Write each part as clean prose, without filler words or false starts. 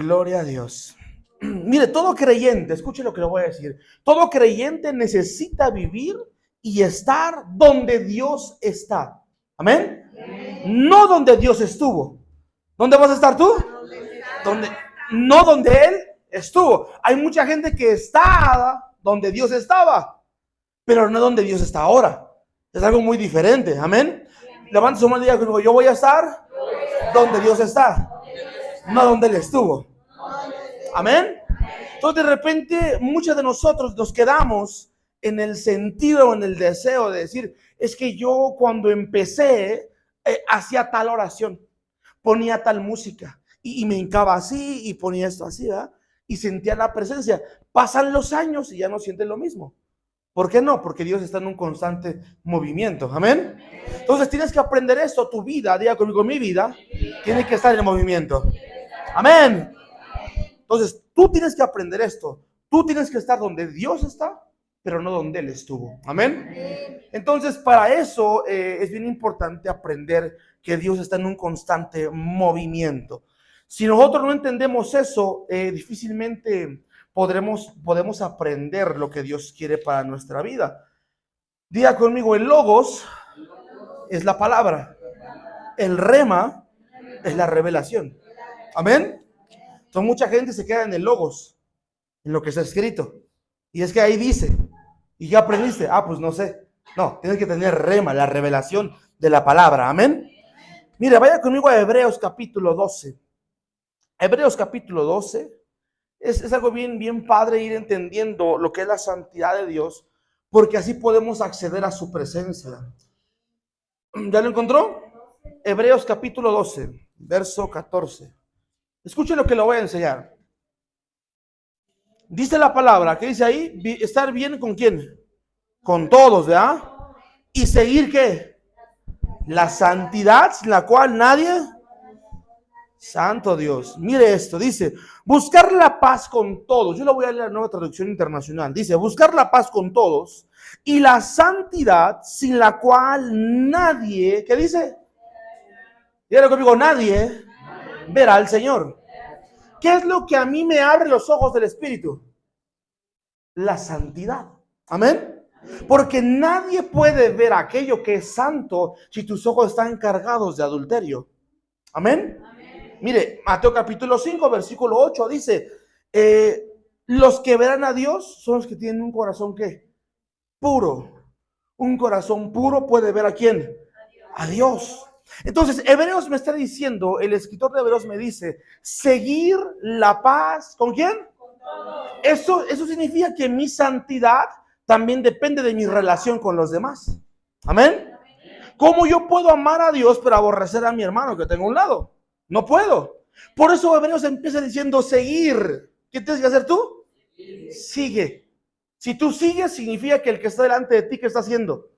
Gloria a Dios. Mire, todo creyente, escuche lo que le voy a decir. Todo creyente necesita vivir y estar donde Dios está. Amén. No donde Dios estuvo. ¿Dónde vas a estar tú? Donde, no donde Él estuvo. Hay mucha gente que está donde Dios estaba, pero no donde Dios está ahora. Es algo muy diferente. Amén. Levanta su mano y diga: yo voy a estar donde Dios está, no donde Él estuvo. Amén. Entonces de repente muchos de nosotros nos quedamos en el sentido, en el deseo de decir: es que yo cuando empecé hacía tal oración, ponía tal música y me hincaba así y ponía esto así, ¿verdad? Y sentía la presencia. Pasan los años y ya no sientes lo mismo. ¿Por qué no? Porque Dios está en un constante movimiento. Amén. Entonces tienes que aprender esto. Tu vida, diga conmigo, mi vida tiene que estar en movimiento. Amén. Entonces, tú tienes que aprender esto. Tú tienes que estar donde Dios está, pero no donde Él estuvo. Amén. Entonces, para eso es bien importante aprender que Dios está en un constante movimiento. Si nosotros no entendemos eso, difícilmente podemos aprender lo que Dios quiere para nuestra vida. Diga conmigo: el logos es la palabra. El rema es la revelación. Amén. Entonces mucha gente se queda en el logos, en lo que está escrito. Y es que ahí dice. ¿Y qué aprendiste? Pues no sé. No, tienes que tener rema, la revelación de la palabra. Amén. Mire, vaya conmigo a Hebreos capítulo 12. Hebreos capítulo 12. Es algo bien padre ir entendiendo lo que es la santidad de Dios, porque así podemos acceder a su presencia. ¿Ya lo encontró? Hebreos capítulo 12, verso 14. Escuche lo que le voy a enseñar. Dice la palabra, ¿qué dice ahí? Estar bien ¿con quién? Con todos, ¿verdad? Y seguir ¿qué? La santidad sin la cual nadie... Santo Dios, mire esto, dice: buscar la paz con todos. Yo lo voy a leer en la Nueva Traducción Internacional. Dice: buscar la paz con todos y la santidad sin la cual nadie, ¿qué dice? Dígalo conmigo: nadie verá al Señor. ¿Qué es lo que a mí me abre los ojos del Espíritu? La santidad. Amén. Porque nadie puede ver aquello que es santo si tus ojos están cargados de adulterio. Amén. Mire, Mateo capítulo 5, versículo 8 dice: los que verán a Dios son los que tienen un corazón ¿qué? Puro. Un corazón puro puede ver ¿a quién? A Dios. Entonces, Hebreos me está diciendo, el escritor de Hebreos me dice: seguir la paz, ¿con quién? Eso significa que mi santidad también depende de mi relación con los demás. Amén. ¿Cómo yo puedo amar a Dios pero aborrecer a mi hermano que tengo a un lado? No puedo. Por eso Hebreos empieza diciendo: seguir. ¿Qué tienes que hacer tú? Sigue. Si tú sigues, significa que el que está delante de ti, ¿qué está haciendo?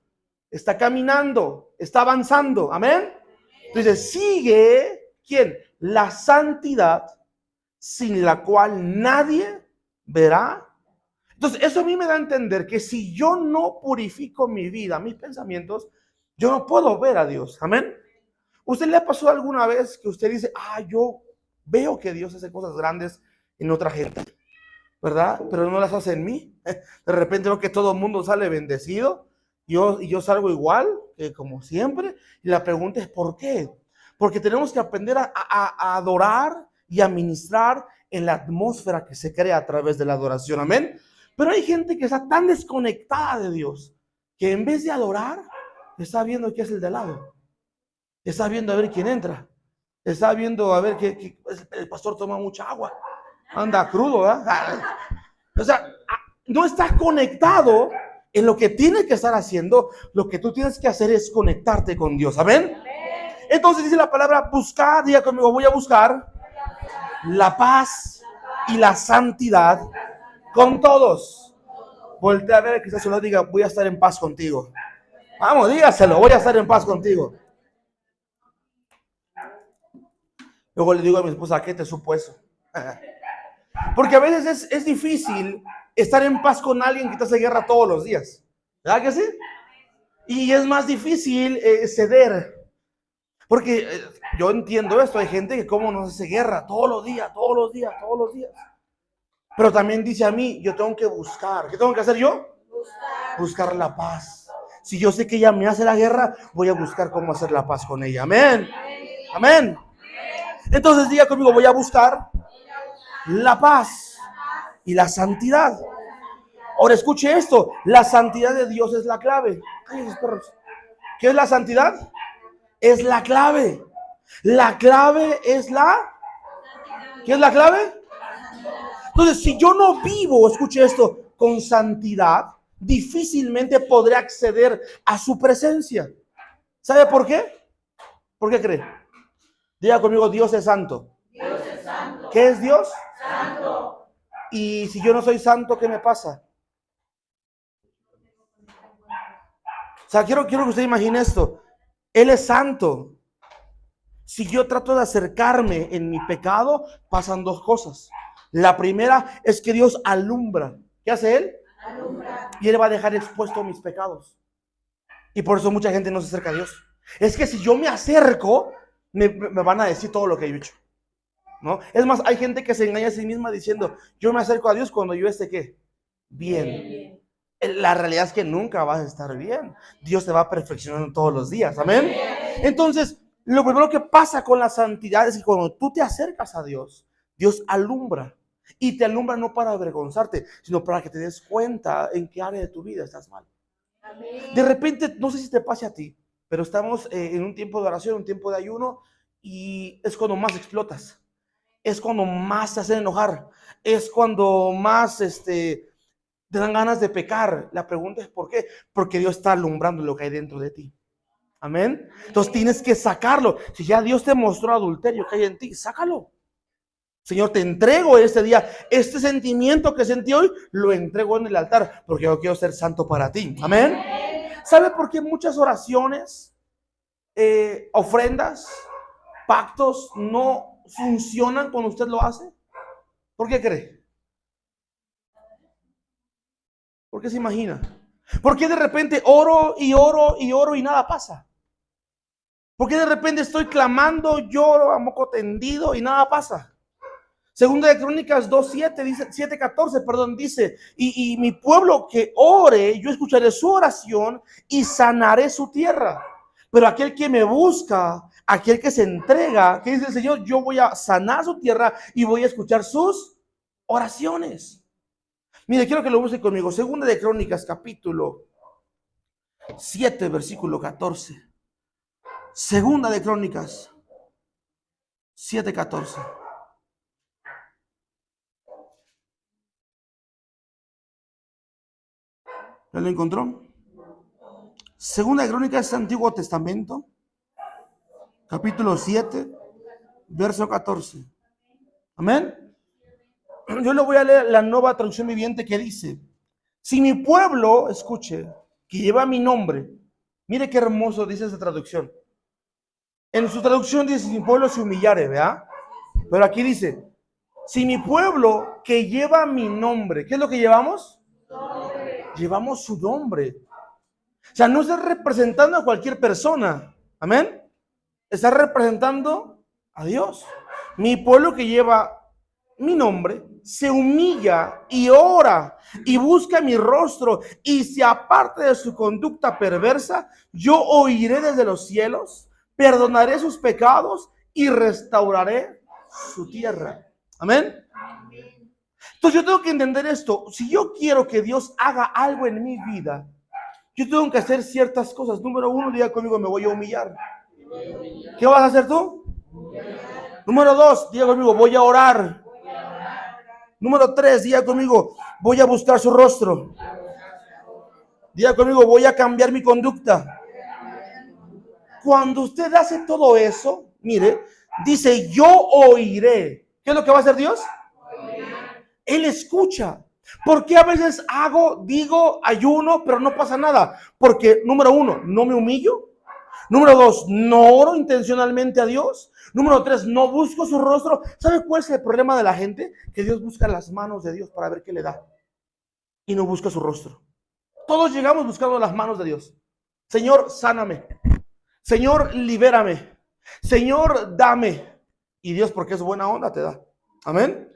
Está caminando, está avanzando. Amén. Entonces, sigue, ¿quién? La santidad sin la cual nadie verá. Entonces, eso a mí me da a entender que si yo no purifico mi vida, mis pensamientos, yo no puedo ver a Dios. Amén. ¿Usted le ha pasado alguna vez que usted dice: yo veo que Dios hace cosas grandes en otra gente, ¿verdad? Pero no las hace en mí? De repente veo que todo el mundo sale bendecido y yo salgo igual que como siempre. Y la pregunta es: ¿por qué? Porque tenemos que aprender a adorar y a ministrar en la atmósfera que se crea a través de la adoración. Amén. Pero hay gente que está tan desconectada de Dios que en vez de adorar, está viendo qué es el de lado. Está viendo a ver quién entra. Está viendo a ver que el pastor toma mucha agua. Anda crudo, ¿verdad? O sea, no está conectado en lo que tiene que estar haciendo. Lo que tú tienes que hacer es conectarte con Dios. ¿Amén? Entonces dice la palabra: buscar. Diga conmigo: voy a buscar la paz y la santidad con todos. Voltea a ver que se lo diga: voy a estar en paz contigo. Vamos, dígaselo: voy a estar en paz contigo. Luego le digo a mi esposa: ¿qué te supo eso? Porque a veces es difícil estar en paz con alguien que te hace guerra todos los días. ¿Verdad que sí? Y es más difícil ceder. Porque yo entiendo esto, hay gente que como nos hace guerra todos los días, todos los días, todos los días. Pero también dice a mí, yo tengo que buscar. ¿Qué tengo que hacer yo? Buscar la paz. Si yo sé que ella me hace la guerra, voy a buscar cómo hacer la paz con ella. Amén. Amén. Entonces diga conmigo, voy a buscar la paz y la santidad. Ahora escuche esto, la santidad de Dios es la clave. Cállense, perros. ¿Qué es la santidad? Es la clave. La clave es la... ¿Qué es la clave? Entonces, si yo no vivo, escuche esto, con santidad, difícilmente podré acceder a su presencia. ¿Sabe por qué? ¿Por qué cree? Diga conmigo, Dios es santo. Dios es santo. ¿Qué es Dios? Santo. Y si yo no soy santo, ¿qué me pasa? O sea, quiero que usted imagine esto. Él es santo. Si yo trato de acercarme en mi pecado, pasan dos cosas. La primera es que Dios alumbra. ¿Qué hace Él? Alumbra. Y Él va a dejar expuesto mis pecados. Y por eso mucha gente no se acerca a Dios. Es que si yo me acerco, me van a decir todo lo que he hecho, ¿no? Es más, hay gente que se engaña a sí misma diciendo, yo me acerco a Dios cuando yo esté, ¿qué? Bien. La realidad es que nunca vas a estar bien. Dios te va perfeccionando todos los días. Amén. Entonces, lo primero que pasa con la santidad es que cuando tú te acercas a Dios, Dios alumbra. Y te alumbra no para avergonzarte, sino para que te des cuenta en qué área de tu vida estás mal. Amén. De repente, no sé si te pase a ti, pero estamos en un tiempo de oración, un tiempo de ayuno, y es cuando más explotas. Es cuando más te hacen enojar. Es cuando más te dan ganas de pecar. La pregunta es ¿por qué? Porque Dios está alumbrando lo que hay dentro de ti. Amén. Entonces tienes que sacarlo. Si ya Dios te mostró adulterio que hay en ti, sácalo. Señor, te entrego este día, este sentimiento que sentí hoy, lo entrego en el altar, porque yo quiero ser santo para ti. Amén. ¿Sabe por qué muchas oraciones, ofrendas, pactos no funcionan cuando usted lo hace? ¿Por qué cree? ¿Por qué se imagina? ¿Por qué de repente oro y oro y oro y nada pasa? ¿Por qué de repente estoy clamando, lloro a moco tendido y nada pasa? Segunda de Crónicas 2:7 dice, 7:14, perdón, dice, y mi pueblo que ore, yo escucharé su oración y sanaré su tierra. Pero aquel que me busca, aquel que se entrega, ¿qué dice el Señor? Yo voy a sanar su tierra y voy a escuchar sus oraciones. Mire, quiero que lo busque conmigo. Segunda de Crónicas, capítulo 7, versículo 14. Segunda de Crónicas 7:14. ¿Ya lo encontró? Segunda de Crónicas, Antiguo Testamento, capítulo 7, verso 14. Amén. Yo le voy a leer la Nueva Traducción Viviente que dice, si mi pueblo, escuche, que lleva mi nombre, mire qué hermoso dice esa traducción. En su traducción dice, si mi pueblo se humillare, ¿verdad? Pero aquí dice, si mi pueblo que lleva mi nombre, ¿qué es lo que llevamos? Llevamos su nombre. O sea, no está representando a cualquier persona. Amén. Está representando a Dios. Mi pueblo que lleva mi nombre se humilla y ora y busca mi rostro y se aparte de su conducta perversa, yo oiré desde los cielos, perdonaré sus pecados y restauraré su tierra. Amén. Entonces yo tengo que entender esto. Si yo quiero que Dios haga algo en mi vida, yo tengo que hacer ciertas cosas. Número uno, diga conmigo, me voy a humillar. ¿Qué vas a hacer tú? Número dos, diga conmigo, voy a orar. Número tres, diga conmigo, voy a buscar su rostro. Diga conmigo, voy a cambiar mi conducta. Cuando usted hace todo eso, mire, dice, yo oiré. ¿Qué es lo que va a hacer Dios? Él escucha. ¿Por qué a veces digo, ayuno, pero no pasa nada? Porque, número uno, no me humillo. Número dos, no oro intencionalmente a Dios. Número tres, no busco su rostro. ¿Sabe cuál es el problema de la gente? Que Dios busca las manos de Dios para ver qué le da. Y no busca su rostro. Todos llegamos buscando las manos de Dios. Señor, sáname. Señor, libérame. Señor, dame. Y Dios, porque es buena onda, te da. Amén.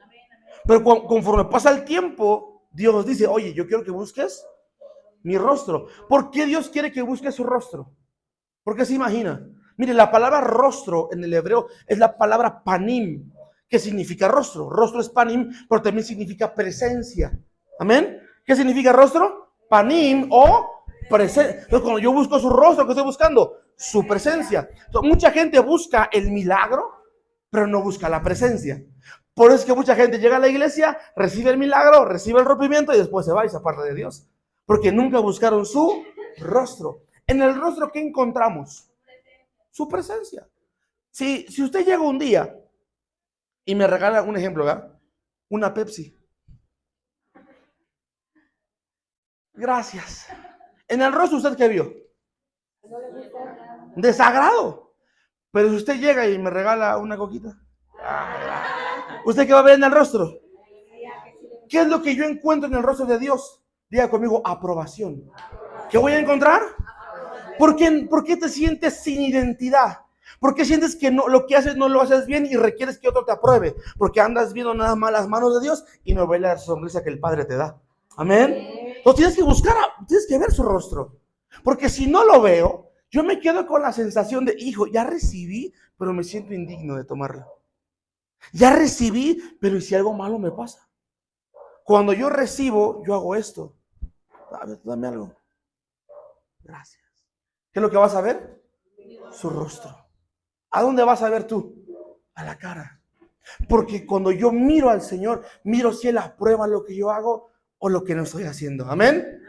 Pero conforme pasa el tiempo, Dios dice, oye, yo quiero que busques mi rostro. ¿Por qué Dios quiere que busques su rostro? Porque se imagina. Mire, la palabra rostro en el hebreo es la palabra panim, que significa rostro. Rostro es panim, pero también significa presencia. Amén. ¿Qué significa rostro? Panim o presencia. Entonces, cuando yo busco su rostro, ¿qué estoy buscando? Su presencia. Entonces, mucha gente busca el milagro, pero no busca la presencia. Por eso es que mucha gente llega a la iglesia, recibe el milagro, recibe el rompimiento y después se va y se aparta de Dios. Porque nunca buscaron su rostro. En el rostro, ¿qué encontramos? Su presencia. Si usted llega un día y me regala un ejemplo, ¿verdad? Una Pepsi. Gracias. En el rostro, ¿usted qué vio? Desagrado. Pero si usted llega y me regala una coquita, ¿usted qué va a ver en el rostro? ¿Qué es lo que yo encuentro en el rostro de Dios? Diga conmigo, aprobación. ¿Qué voy a encontrar? ¿Por qué te sientes sin identidad? ¿Por qué sientes que no, lo que haces no lo haces bien y requieres que otro te apruebe? Porque andas viendo nada más las manos de Dios y no ves la sonrisa que el Padre te da. Amén. Entonces tienes que buscar, tienes que ver su rostro. Porque si no lo veo, yo me quedo con la sensación de, hijo, ya recibí, pero me siento indigno de tomarla. Ya recibí, pero ¿y si algo malo me pasa? Cuando yo recibo, yo hago esto. Dame algo. Gracias. ¿Qué es lo que vas a ver? Su rostro. ¿A dónde vas a ver tú? A la cara. Porque cuando yo miro al Señor, miro si Él aprueba lo que yo hago o lo que no estoy haciendo. Amén.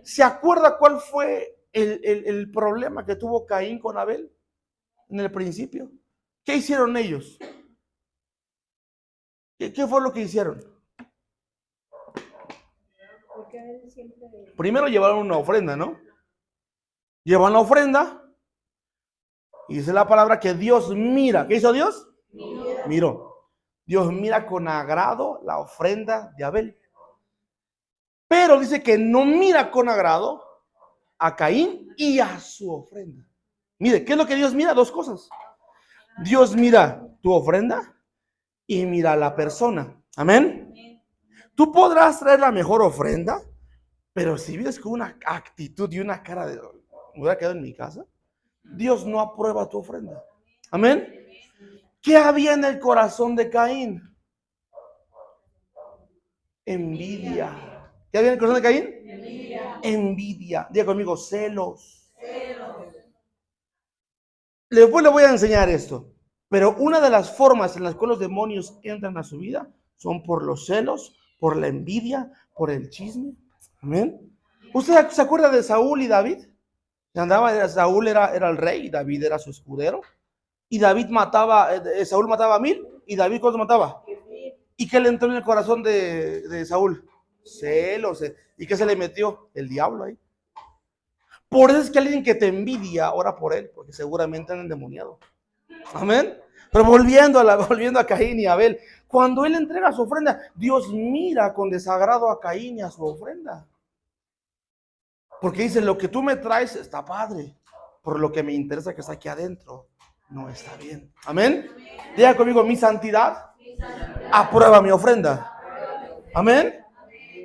¿Se acuerda cuál fue el problema que tuvo Caín con Abel en el principio? ¿Qué hicieron ellos? ¿Qué fue lo que hicieron? Primero llevaron una ofrenda, ¿no? Llevan la ofrenda y dice la palabra que Dios mira. ¿Qué hizo Dios? Miró. Dios mira con agrado la ofrenda de Abel. Pero dice que no mira con agrado a Caín y a su ofrenda. Mire, ¿qué es lo que Dios mira? Dos cosas. Dios mira tu ofrenda y mira a la persona. Amén. Tú podrás traer la mejor ofrenda, pero si vives con una actitud y una cara de me hubiera quedado en mi casa, Dios no aprueba tu ofrenda. Amén. ¿Qué había en el corazón de Caín? Envidia. ¿Qué había en el corazón de Caín? Envidia. Diga conmigo, celos. Después le voy a enseñar esto. Pero una de las formas en las cuales los demonios entran a su vida son por los celos, por la envidia, por el chisme. Amén. ¿Usted se acuerda de Saúl y David? Saúl era el rey y David era su escudero. Y Saúl mataba a 1000 y David ¿cuántos mataba? ¿Y qué le entró en el corazón de Saúl? Celos. ¿Y qué se le metió? El diablo ahí. Por eso es que alguien que te envidia, ora por él, porque seguramente han endemoniado. Amén. Pero volviendo a Caín y Abel, cuando él entrega su ofrenda, Dios mira con desagrado a Caín y a su ofrenda. Porque dice, lo que tú me traes está padre, por lo que me interesa que está aquí adentro no está bien. Amén. Diga conmigo, mi santidad aprueba mi ofrenda. Amén.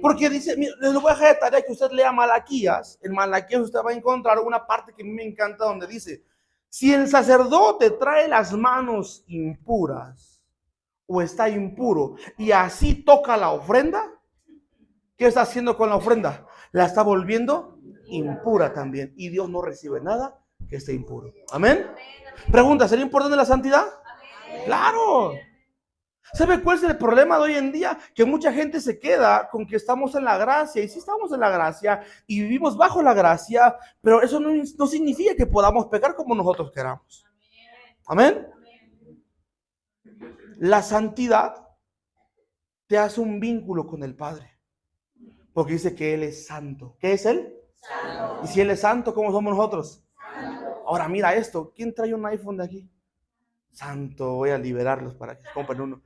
Porque dice, mira, les voy a dejar de tarea que usted lea Malaquías. En Malaquías usted va a encontrar una parte que a mí me encanta donde dice, si el sacerdote trae las manos impuras o está impuro y así toca la ofrenda, ¿qué está haciendo con la ofrenda? La está volviendo impura también. Y Dios no recibe nada que esté impuro. Amén. Pregunta, ¿sería importante la santidad? Claro. ¿Sabe cuál es el problema de hoy en día? Que mucha gente se queda con que estamos en la gracia, y sí estamos en la gracia, y vivimos bajo la gracia, pero eso no significa que podamos pecar como nosotros queramos. Amén. La santidad te hace un vínculo con el Padre, porque dice que Él es santo. ¿Qué es Él? Santo. Y si Él es santo, ¿cómo somos nosotros? Santo. Ahora mira esto, ¿quién trae un iPhone de aquí? Santo, voy a liberarlos para que compren uno.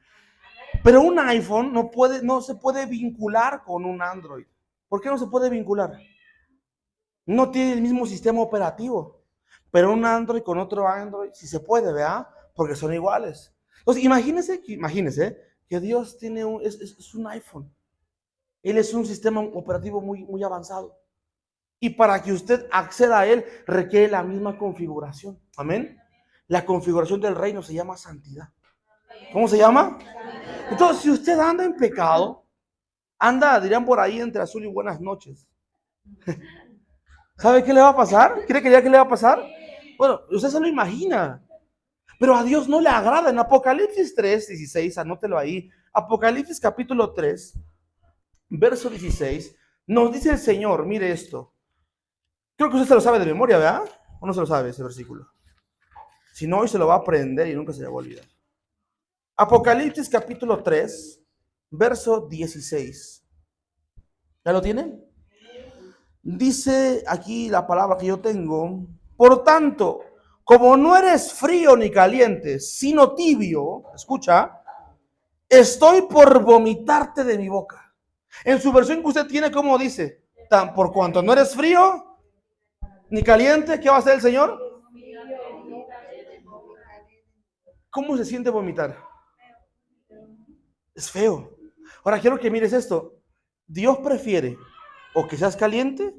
Pero un iPhone no se puede vincular con un Android. ¿Por qué no se puede vincular? No tiene el mismo sistema operativo. pero un Android con otro Android, si se puede, ¿verdad? Porque son iguales. Entonces, imagínese que Dios tiene es un iPhone. Él es un sistema operativo muy avanzado. Y para que usted acceda a él, requiere la misma configuración. Amén. La configuración del reino se llama santidad. ¿Cómo se llama? Entonces, si usted anda en pecado, dirían por ahí, entre azul y buenas noches. ¿Sabe qué le va a pasar? ¿Quiere que diga qué le va a pasar? Bueno, usted se lo imagina. Pero a Dios no le agrada. En Apocalipsis 3:16, anótelo ahí. Apocalipsis capítulo 3, verso 16, nos dice el Señor, mire esto. Creo que usted se lo sabe de memoria, ¿verdad? ¿O no se lo sabe ese versículo? Si no, hoy se lo va a aprender y nunca se le va a olvidar. Apocalipsis capítulo 3, verso 16. ¿Ya lo tienen? Dice aquí la palabra que yo tengo. Por tanto, como no eres frío ni caliente, sino tibio, escucha, estoy por vomitarte de mi boca. En su versión que usted tiene, ¿cómo dice? Por cuanto no eres frío ni caliente, ¿qué va a hacer el Señor? ¿Cómo se siente vomitar? Es feo. Ahora quiero que mires esto. Dios prefiere o que seas caliente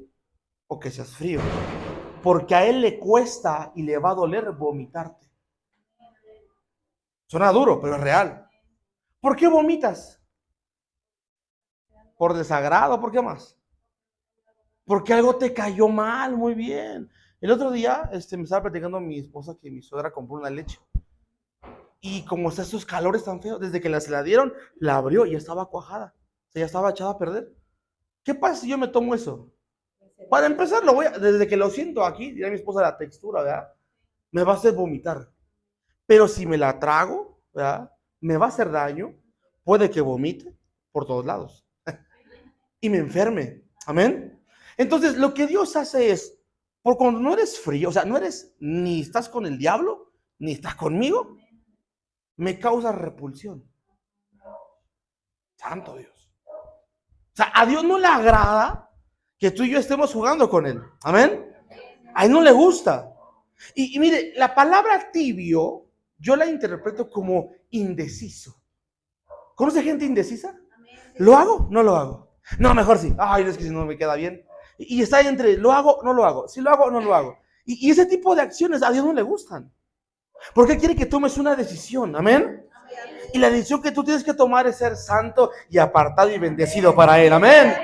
o que seas frío, porque a Él le cuesta y le va a doler vomitarte. Suena duro, pero es real. ¿Por qué vomitas? ¿Por desagrado? ¿Por qué más? Porque algo te cayó mal. Muy bien. El otro día me estaba platicando a mi esposa que mi suegra compró una leche. Y como está esos calores tan feos, desde que se la dieron, la abrió y ya estaba cuajada. O sea, ya estaba echada a perder. ¿Qué pasa si yo me tomo eso? Para empezar, desde que lo siento aquí, dirá mi esposa la textura, ¿verdad? Me va a hacer vomitar. Pero si me la trago, ¿verdad? Me va a hacer daño. Puede que vomite por todos lados. Y me enferme. Amén. Entonces, lo que Dios hace es, por cuando no eres frío, o sea, no eres, ni estás con el diablo, ni estás conmigo, me causa repulsión. Santo Dios. O sea, a Dios no le agrada que tú y yo estemos jugando con Él. Amén. A Él no le gusta. Y mire, la palabra tibio, yo la interpreto como indeciso. ¿Conoce gente indecisa? ¿Lo hago? No lo hago. No, mejor sí. Ay, es que si no me queda bien. Y está entre, ¿lo hago? No lo hago. Si lo hago, no lo hago. Y ese tipo de acciones a Dios no le gustan. Porque quiere que tomes una decisión. Amén. Y la decisión que tú tienes que tomar es ser santo y apartado y bendecido para Él. Amén.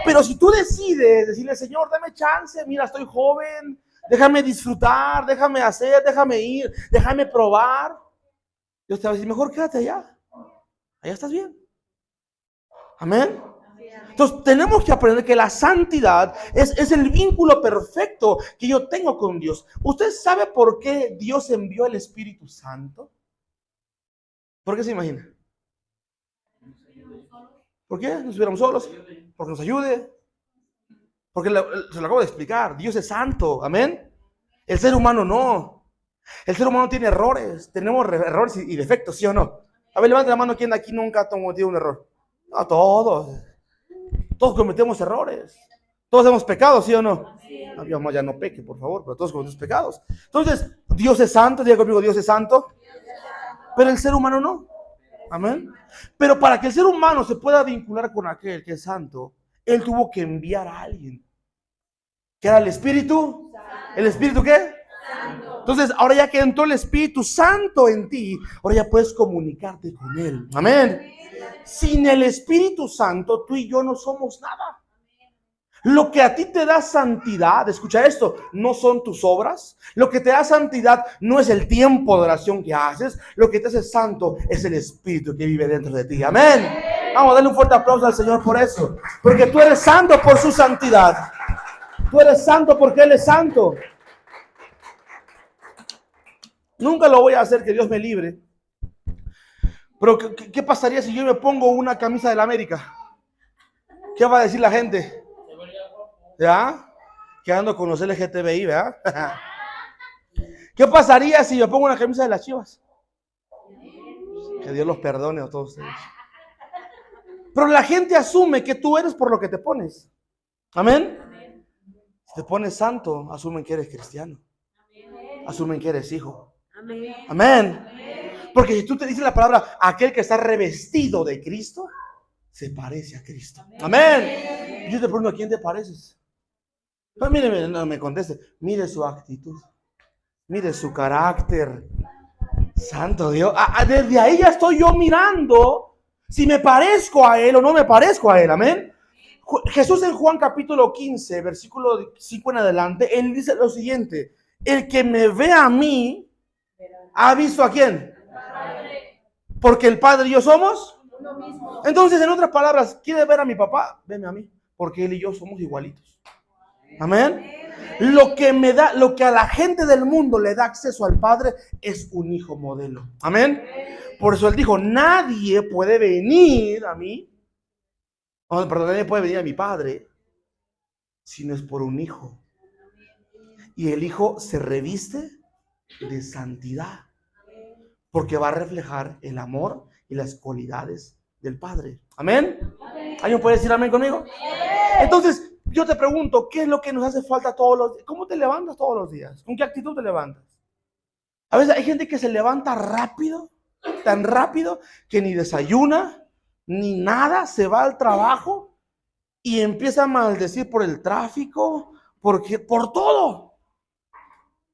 Pero si tú decides decirle, Señor, dame chance, mira, estoy joven, déjame disfrutar, déjame hacer, déjame ir, déjame probar, Dios te va a decir, mejor quédate allá. Allá estás bien. Amén. Entonces tenemos que aprender que la santidad es el vínculo perfecto que yo tengo con Dios. ¿Usted sabe por qué Dios envió el Espíritu Santo? ¿Por qué se imagina? ¿Por qué? ¿Nos estuviéramos solos? Porque nos ayude. Porque se lo acabo de explicar. Dios es santo. Amén. El ser humano no. El ser humano tiene errores. Tenemos errores y defectos, ¿sí o no? A ver, levante la mano. ¿Quién de aquí nunca ha cometido un error? No, todos. Todos cometemos errores. Todos hemos pecado, ¿sí o no? No, ya no peque, por favor, pero todos cometemos pecados. Entonces, Dios es santo. Diga conmigo, Dios es santo. Pero el ser humano no. Amén. Pero para que el ser humano se pueda vincular con aquel que es santo, Él tuvo que enviar a alguien. ¿Qué era el Espíritu? ¿El Espíritu qué? Santo. Entonces, ahora ya que entró el Espíritu Santo en ti, ahora ya puedes comunicarte con Él. Amén. Sin el Espíritu Santo, tú y yo no somos nada. Lo que a ti te da santidad, escucha esto, no son tus obras. Lo que te da santidad no es el tiempo de oración que haces. Lo que te hace santo es el Espíritu que vive dentro de ti. Amén. Vamos a darle un fuerte aplauso al Señor por eso. Porque tú eres santo por su santidad. Tú eres santo porque Él es santo. Nunca lo voy a hacer, que Dios me libre. Pero ¿qué pasaría si yo me pongo una camisa de la América? ¿Qué va a decir la gente? ¿Ya? Quedando con los LGTBI, ¿verdad? ¿Qué pasaría si me pongo una camisa de las Chivas? Que Dios los perdone a todos ustedes. Pero la gente asume que tú eres por lo que te pones. Amén. Si te pones santo, asumen que eres cristiano. asumen que eres hijo. Amén. Amén. Porque si tú te dices la palabra, aquel que está revestido de Cristo, se parece a Cristo. Amén. Y yo te pregunto, ¿a quién te pareces? No, mire, no me conteste. Mire su actitud. Mire su carácter. Santo Dios. Desde ahí ya estoy yo mirando si me parezco a Él o no me parezco a Él. Amén. Jesús en Juan capítulo 15, versículo 5 en adelante, Él dice lo siguiente. El que me ve a mí, ¿ha visto a quién? Porque el Padre y yo somos Uno mismo. Entonces, en otras palabras, ¿quiere ver a mi papá? Veme a mí, porque él y yo somos igualitos. Amén. Lo que a la gente del mundo le da acceso al Padre es un hijo modelo. Amén. Por eso él dijo, nadie puede venir a mí, nadie puede venir a mi Padre si no es por un hijo. Y el hijo se reviste de santidad, porque va a reflejar el amor y las cualidades del Padre. Amén. ¿Alguien puede decir amén conmigo? Entonces, yo te pregunto, ¿qué es lo que nos hace falta todos los días? ¿Cómo te levantas todos los días? ¿Con qué actitud te levantas? A veces hay gente que se levanta rápido, tan rápido, que ni desayuna, ni nada, se va al trabajo y empieza a maldecir por el tráfico, por todo.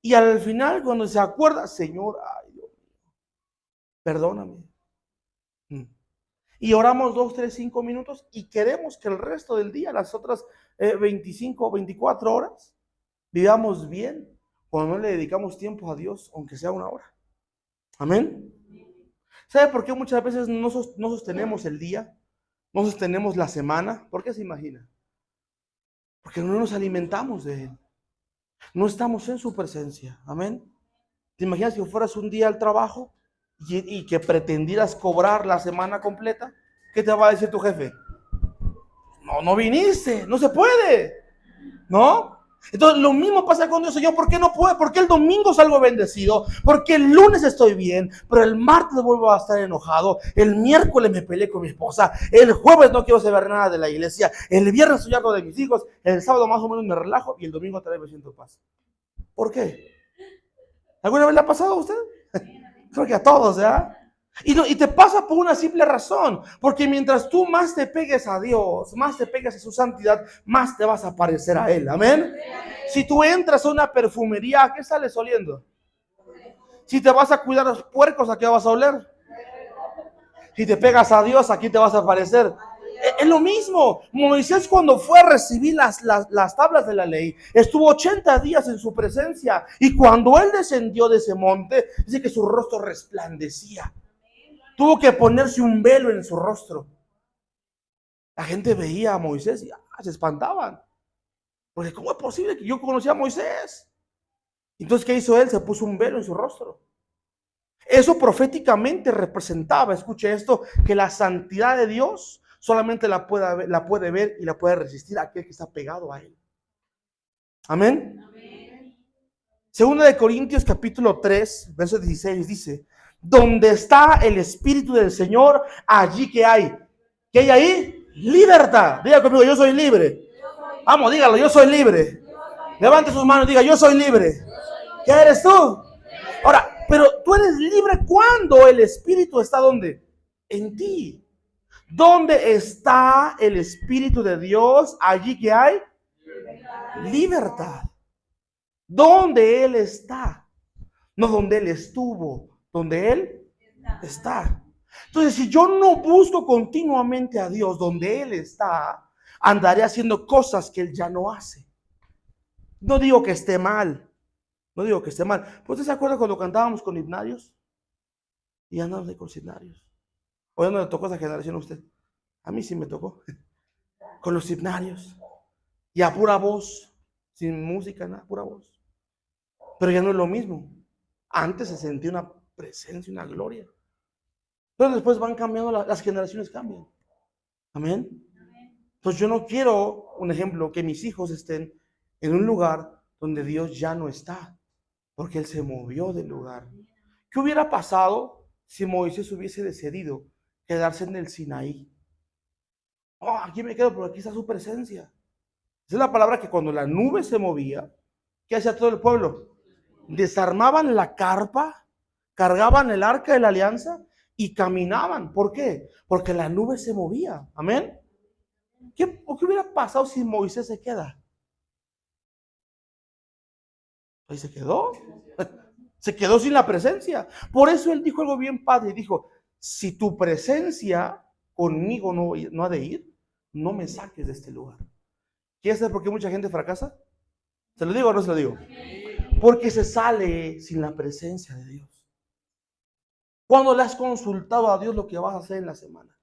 Y al final, cuando se acuerda, Señor, ay Dios mío, perdóname. Y oramos 2, 3, 5 minutos y queremos que el resto del día, las otras 25 o 24 horas, vivamos bien cuando no le dedicamos tiempo a Dios, aunque sea una hora. Amén. ¿Sabe por qué muchas veces no sostenemos el día? No sostenemos la semana. ¿Por qué se imagina? Porque no nos alimentamos de Él. No estamos en su presencia. Amén. ¿Te imaginas si fueras un día al trabajo y que pretendieras cobrar la semana completa? ¿Qué te va a decir tu jefe? No viniste, no se puede, ¿no? Entonces lo mismo pasa con Dios. Señor, ¿por qué no puedo? ¿Por qué el domingo salgo bendecido? Porque el lunes estoy bien, pero el martes vuelvo a estar enojado, el miércoles me peleé con mi esposa, el jueves no quiero saber nada de la iglesia, el viernes estoy harto de mis hijos, el sábado más o menos me relajo y el domingo otra vez me siento paz? ¿Por qué? ¿Alguna vez le ha pasado a usted? Creo que a todos, ¿ya? Y te pasa por una simple razón, porque mientras tú más te pegues a Dios, más te pegues a su santidad, más te vas a parecer a Él. Amén. Si tú entras a una perfumería, ¿a qué sales oliendo? Si te vas a cuidar los puercos, ¿a qué vas a oler? Si te pegas a Dios, aquí te vas a parecer. Es lo mismo. Moisés, cuando fue a recibir las tablas de la ley, estuvo 80 días en su presencia, y cuando él descendió de ese monte, dice que su rostro resplandecía. Tuvo que ponerse un velo en su rostro. La gente veía a Moisés y se espantaban. Porque ¿cómo es posible que yo conocía a Moisés? Entonces, ¿qué hizo él? Se puso un velo en su rostro. Eso proféticamente representaba, escuche esto, que la santidad de Dios solamente la puede ver y la puede resistir aquel que está pegado a Él. Amén. Segunda de Corintios capítulo 3, verso 16 dice, donde está el Espíritu del Señor, allí que hay. ¿Qué hay ahí? Libertad. Diga conmigo, yo soy libre. Vamos, dígalo, yo soy libre. Levante sus manos y diga, yo soy libre. ¿Qué eres tú? Ahora, pero tú eres libre cuando el Espíritu está ¿dónde? En ti. ¿Dónde está el Espíritu de Dios? Allí que hay libertad. ¿Dónde Él está? No donde Él estuvo, donde Él está. Entonces, si yo no busco continuamente a Dios donde Él está, andaré haciendo cosas que Él ya no hace. No digo que esté mal. No digo que esté mal. ¿Pues usted se acuerda cuando cantábamos con himnarios? Y andamos con himnarios. ¿O ya no le tocó esa generación a usted? A mí sí me tocó. Con los himnarios. Y a pura voz. Sin música, nada, pura voz. Pero ya no es lo mismo. Antes se sentía una presencia, una gloria. Pero después van cambiando, las generaciones cambian. Amén. Entonces yo no quiero, un ejemplo, que mis hijos estén en un lugar donde Dios ya no está, porque Él se movió del lugar. ¿Qué hubiera pasado si Moisés hubiese decidido quedarse en el Sinaí? Oh, aquí me quedo, pero aquí está su presencia. Esa es la palabra que cuando la nube se movía, ¿qué hacía todo el pueblo? desarmaban la carpa, cargaban el arca de la alianza y caminaban. ¿Por qué? Porque la nube se movía. Amén. ¿Qué hubiera pasado si Moisés se queda? Ahí se quedó. Se quedó sin la presencia. Por eso él dijo algo bien padre. Dijo, si tu presencia conmigo no ha de ir, no me saques de este lugar. ¿Quieres saber por qué mucha gente fracasa? ¿Se lo digo o no se lo digo? Porque se sale sin la presencia de Dios. ¿Cuándo le has consultado a Dios lo que vas a hacer en la semana?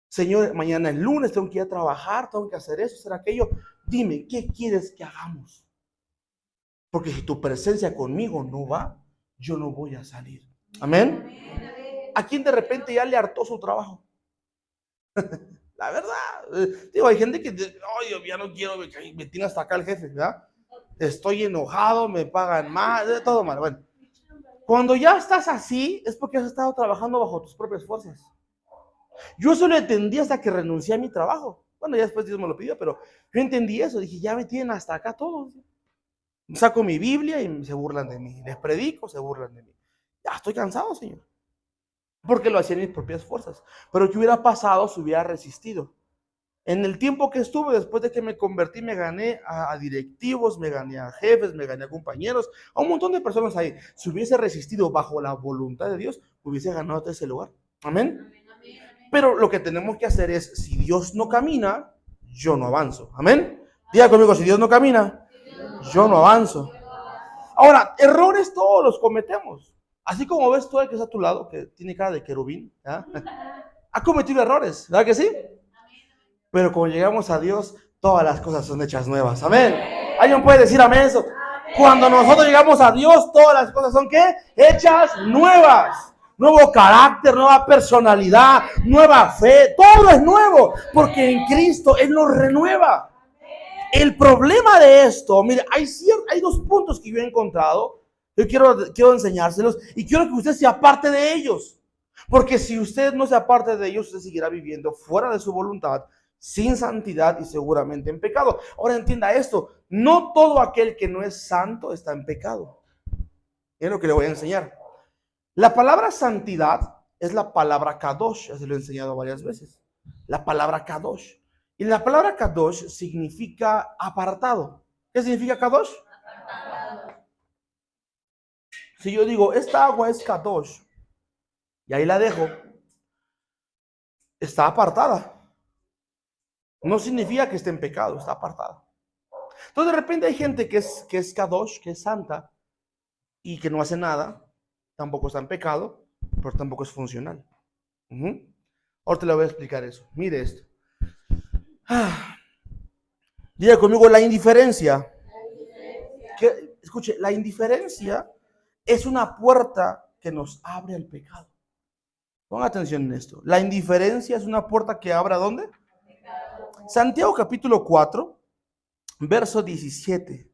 Señor, mañana es lunes, tengo que ir a trabajar, tengo que hacer eso, hacer aquello. Dime, ¿qué quieres que hagamos? Porque si tu presencia conmigo no va, yo no voy a salir. Amén. ¿A quién de repente ya le hartó su trabajo? La verdad. Digo, hay gente que, yo ya no quiero, me tiene hasta acá el jefe, ¿verdad? Estoy enojado, me pagan mal, todo mal. Bueno, cuando ya estás así, es porque has estado trabajando bajo tus propias fuerzas. Yo eso lo entendí hasta que renuncié a mi trabajo. Bueno, ya después Dios me lo pidió, pero yo entendí eso. Dije, ya me tienen hasta acá todos. Saco mi Biblia y se burlan de mí. Les predico, se burlan de mí. Ya estoy cansado, Señor. Porque lo hacía en mis propias fuerzas. Pero ¿qué hubiera pasado si hubiera resistido? En el tiempo que estuve, después de que me convertí, me gané a directivos, me gané a jefes, me gané a compañeros, a un montón de personas ahí. Si hubiese resistido bajo la voluntad de Dios, hubiese ganado ese lugar. Amén. Pero lo que tenemos que hacer es, si Dios no camina, yo no avanzo. Amén. Diga conmigo, si Dios no camina, yo no avanzo. Ahora, errores todos los cometemos. Así como ves tú el que está a tu lado, que tiene cara de querubín, ¿ya? Ha cometido errores, ¿verdad que sí? Pero cuando llegamos a Dios, todas las cosas son hechas nuevas. Amén. ¿Alguien puede decir amén eso? Cuando nosotros llegamos a Dios, todas las cosas son ¿qué? Hechas nuevas. Nuevo carácter, nueva personalidad, nueva fe. Todo es nuevo, porque en Cristo Él nos renueva. El problema de esto, mire, hay dos puntos que yo he encontrado. Yo quiero enseñárselos y quiero que usted sea parte de ellos. Porque si usted no sea parte de ellos, usted seguirá viviendo fuera de su voluntad, sin santidad y seguramente en pecado. Ahora entienda esto, no todo aquel que no es santo está en pecado. Es lo que le voy a enseñar. La palabra santidad es la palabra kadosh, ya se lo he enseñado varias veces. La palabra kadosh. Y la palabra kadosh significa apartado. ¿Qué significa kadosh? Apartado. Si yo digo, esta agua es kadosh, y ahí la dejo, está apartada. No significa que esté en pecado, está apartada. Entonces de repente hay gente que es kadosh, que es santa, y que no hace nada, tampoco está en pecado, pero tampoco es funcional. Ahora te le voy a explicar eso. Mire esto. Diga conmigo la indiferencia. Escuche, la indiferencia es una puerta que nos abre al pecado. Ponga atención en esto. La indiferencia es una puerta que abre ¿a dónde? Santiago capítulo 4, verso 17.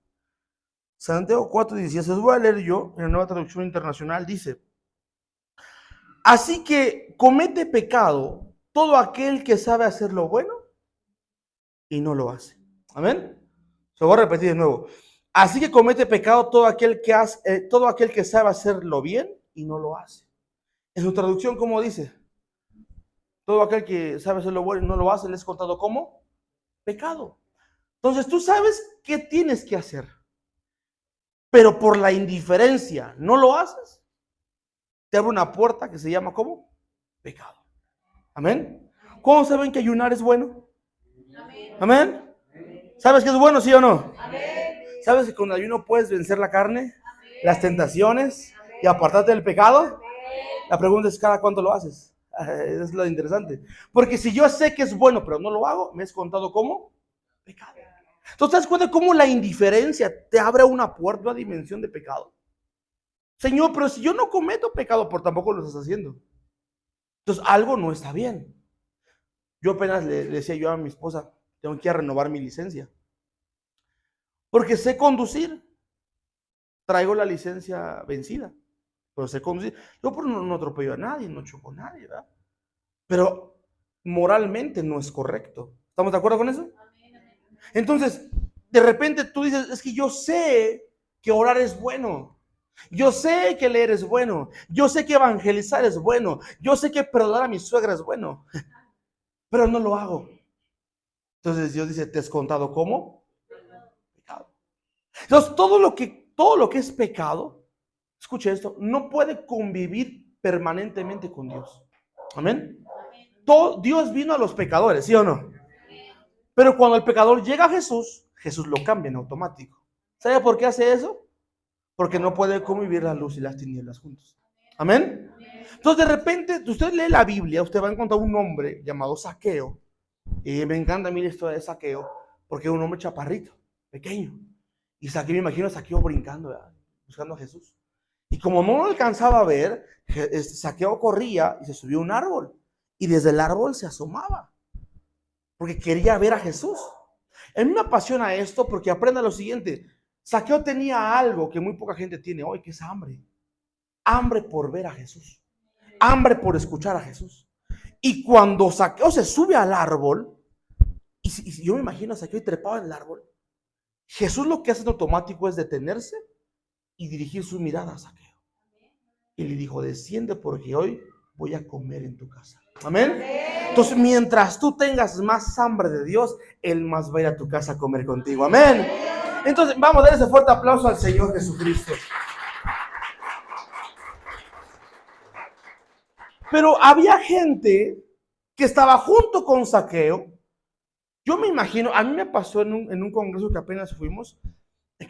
Santiago 4, 17. Les voy a leer yo en la Nueva Traducción Internacional. Dice: así que comete pecado todo aquel que sabe hacer lo bueno y no lo hace. Amén. Se lo voy a repetir de nuevo. Así que comete pecado todo aquel que sabe hacer lo bien y no lo hace. En su traducción, ¿cómo dice? Todo aquel que sabe hacer lo bueno y no lo hace, le es contado como pecado. Entonces tú sabes qué tienes que hacer, pero por la indiferencia no lo haces, te abre una puerta que se llama ¿cómo? Pecado. Amén. ¿Cómo saben que ayunar es bueno? Amén. ¿Sabes que es bueno, sí o no? Amén. ¿Sabes que con el ayuno puedes vencer la carne, las tentaciones y apartarte del pecado? La pregunta es, ¿cada cuánto lo haces? Es lo interesante. Porque si yo sé que es bueno, pero no lo hago, me es contado como pecado. Entonces, ¿te das cuenta cómo la indiferencia te abre una puerta, una dimensión de pecado? Señor, pero si yo no cometo pecado, por tampoco lo estás haciendo. Entonces, algo no está bien. Yo apenas le decía yo a mi esposa, tengo que ir a renovar mi licencia. Porque sé conducir. Traigo la licencia vencida, pero sé conducir. Yo no atropello a nadie, no choco a nadie, ¿verdad? Pero moralmente no es correcto. ¿Estamos de acuerdo con eso? Entonces, de repente tú dices, es que yo sé que orar es bueno. Yo sé que leer es bueno. Yo sé que evangelizar es bueno. Yo sé que perdonar a mi suegra es bueno. Pero no lo hago. Entonces Dios dice, ¿te has contado cómo? Pecado. Entonces todo lo que es pecado, escuche esto, no puede convivir permanentemente con Dios. Amén. Todo, Dios vino a los pecadores, ¿sí o no? Pero cuando el pecador llega a Jesús, Jesús lo cambia en automático. ¿Sabe por qué hace eso? Porque no puede convivir la luz y las tinieblas juntos. Amén. Entonces de repente, usted lee la Biblia, usted va a encontrar un hombre llamado Zaqueo. Y me encanta a mí la historia de Zaqueo, porque es un hombre chaparrito, pequeño. Y Zaqueo, me imagino a Zaqueo brincando, ¿verdad? Buscando a Jesús. Y como no lo alcanzaba a ver, Zaqueo corría y se subió a un árbol. Y desde el árbol se asomaba, porque quería ver a Jesús. A mí me apasiona esto porque aprenda lo siguiente. Zaqueo tenía algo que muy poca gente tiene hoy, que es hambre. Hambre por ver a Jesús. Hambre por escuchar a Jesús. Y cuando Zaqueo se sube al árbol, y yo me imagino a Zaqueo trepado en el árbol, Jesús lo que hace en automático es detenerse y dirigir su mirada a Zaqueo. Y le dijo, desciende porque hoy voy a comer en tu casa. Amén. Entonces, mientras tú tengas más hambre de Dios, Él más va a ir a tu casa a comer contigo. Amén. Entonces, vamos a dar ese fuerte aplauso al Señor Jesucristo. Pero había gente que estaba junto con Zaqueo. Yo me imagino, a mí me pasó en un congreso que apenas fuimos,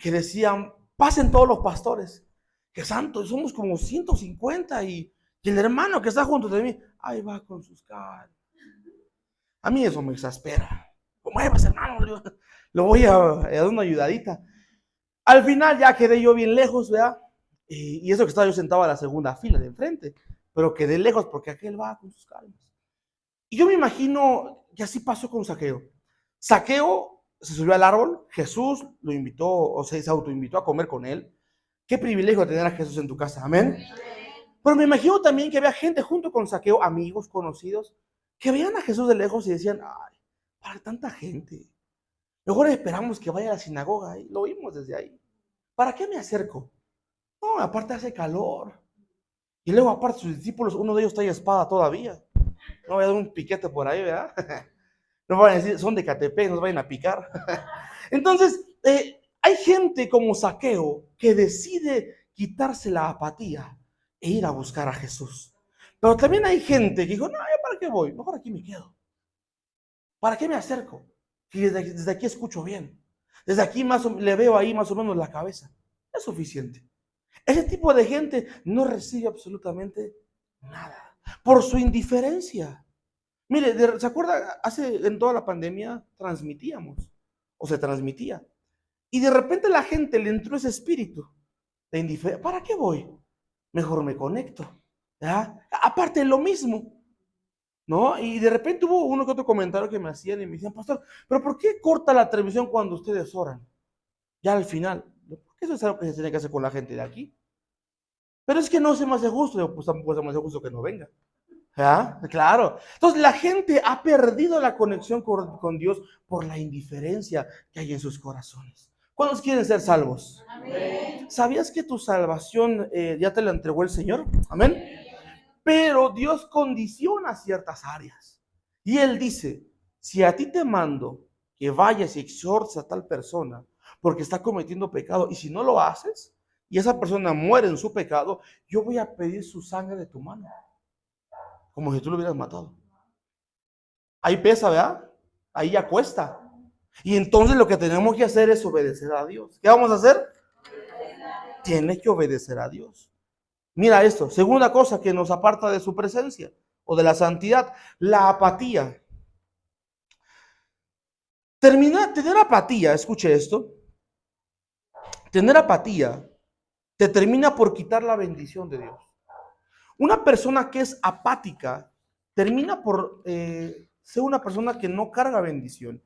que decían, pasen todos los pastores, que santos, somos como 150 y el hermano que está junto de mí, ahí va con sus caras. A mí eso me exaspera. Muevas, hermano, lo voy a dar una ayudadita. Al final ya quedé yo bien lejos, ¿verdad? Y eso que estaba yo sentado a la segunda fila de enfrente, pero quedé lejos porque aquel va con sus calmas. Y yo me imagino que así pasó con Zaqueo. Zaqueo se subió al árbol, Jesús lo invitó, o sea, se autoinvitó a comer con él. Qué privilegio tener a Jesús en tu casa, amén. Pero me imagino también que había gente junto con Zaqueo, amigos, conocidos, que veían a Jesús de lejos y decían, ay, para tanta gente, mejor esperamos que vaya a la sinagoga, y lo vimos desde ahí. ¿Para qué me acerco? No, aparte hace calor. Y luego aparte sus discípulos, uno de ellos trae espada todavía. No voy a dar un piquete por ahí, ¿verdad? No van a decir, son de Catepec, nos vayan a picar. Entonces, hay gente como Zaqueo que decide quitarse la apatía e ir a buscar a Jesús. Pero también hay gente que dijo, no, ¿ya para qué voy? Mejor aquí me quedo. ¿Para qué me acerco? Y desde aquí escucho bien. Desde aquí le veo ahí más o menos la cabeza. Es suficiente. Ese tipo de gente no recibe absolutamente nada por su indiferencia. Mire, ¿se acuerda? En toda la pandemia transmitíamos, o se transmitía. Y de repente la gente le entró ese espíritu de indiferencia. ¿Para qué voy? Mejor me conecto. ¿Ya? Aparte, lo mismo, ¿no? Y de repente hubo uno que otro comentario que me hacían y me decían, pastor, ¿pero por qué corta la televisión cuando ustedes oran? Ya al final, porque eso es algo que se tiene que hacer con la gente de aquí. Pero es que no se me hace justo, yo, pues tampoco se me hace justo que no venga. ¿Ya? Claro. Entonces la gente ha perdido la conexión con Dios por la indiferencia que hay en sus corazones. ¿Cuántos quieren ser salvos? Amén. ¿Sabías que tu salvación ya te la entregó el Señor? Amén. Pero Dios condiciona ciertas áreas. Y Él dice, si a ti te mando que vayas y exhortes a tal persona porque está cometiendo pecado, y si no lo haces, y esa persona muere en su pecado, yo voy a pedir su sangre de tu mano. Como si tú lo hubieras matado. Ahí pesa, ¿verdad? Ahí ya cuesta. Y entonces lo que tenemos que hacer es obedecer a Dios. ¿Qué vamos a hacer? Tienes que obedecer a Dios. Mira esto, segunda cosa que nos aparta de su presencia o de la santidad, la apatía. Tener apatía, escuche esto, tener apatía te termina por quitar la bendición de Dios. Una persona que es apática termina por ser una persona que no carga bendición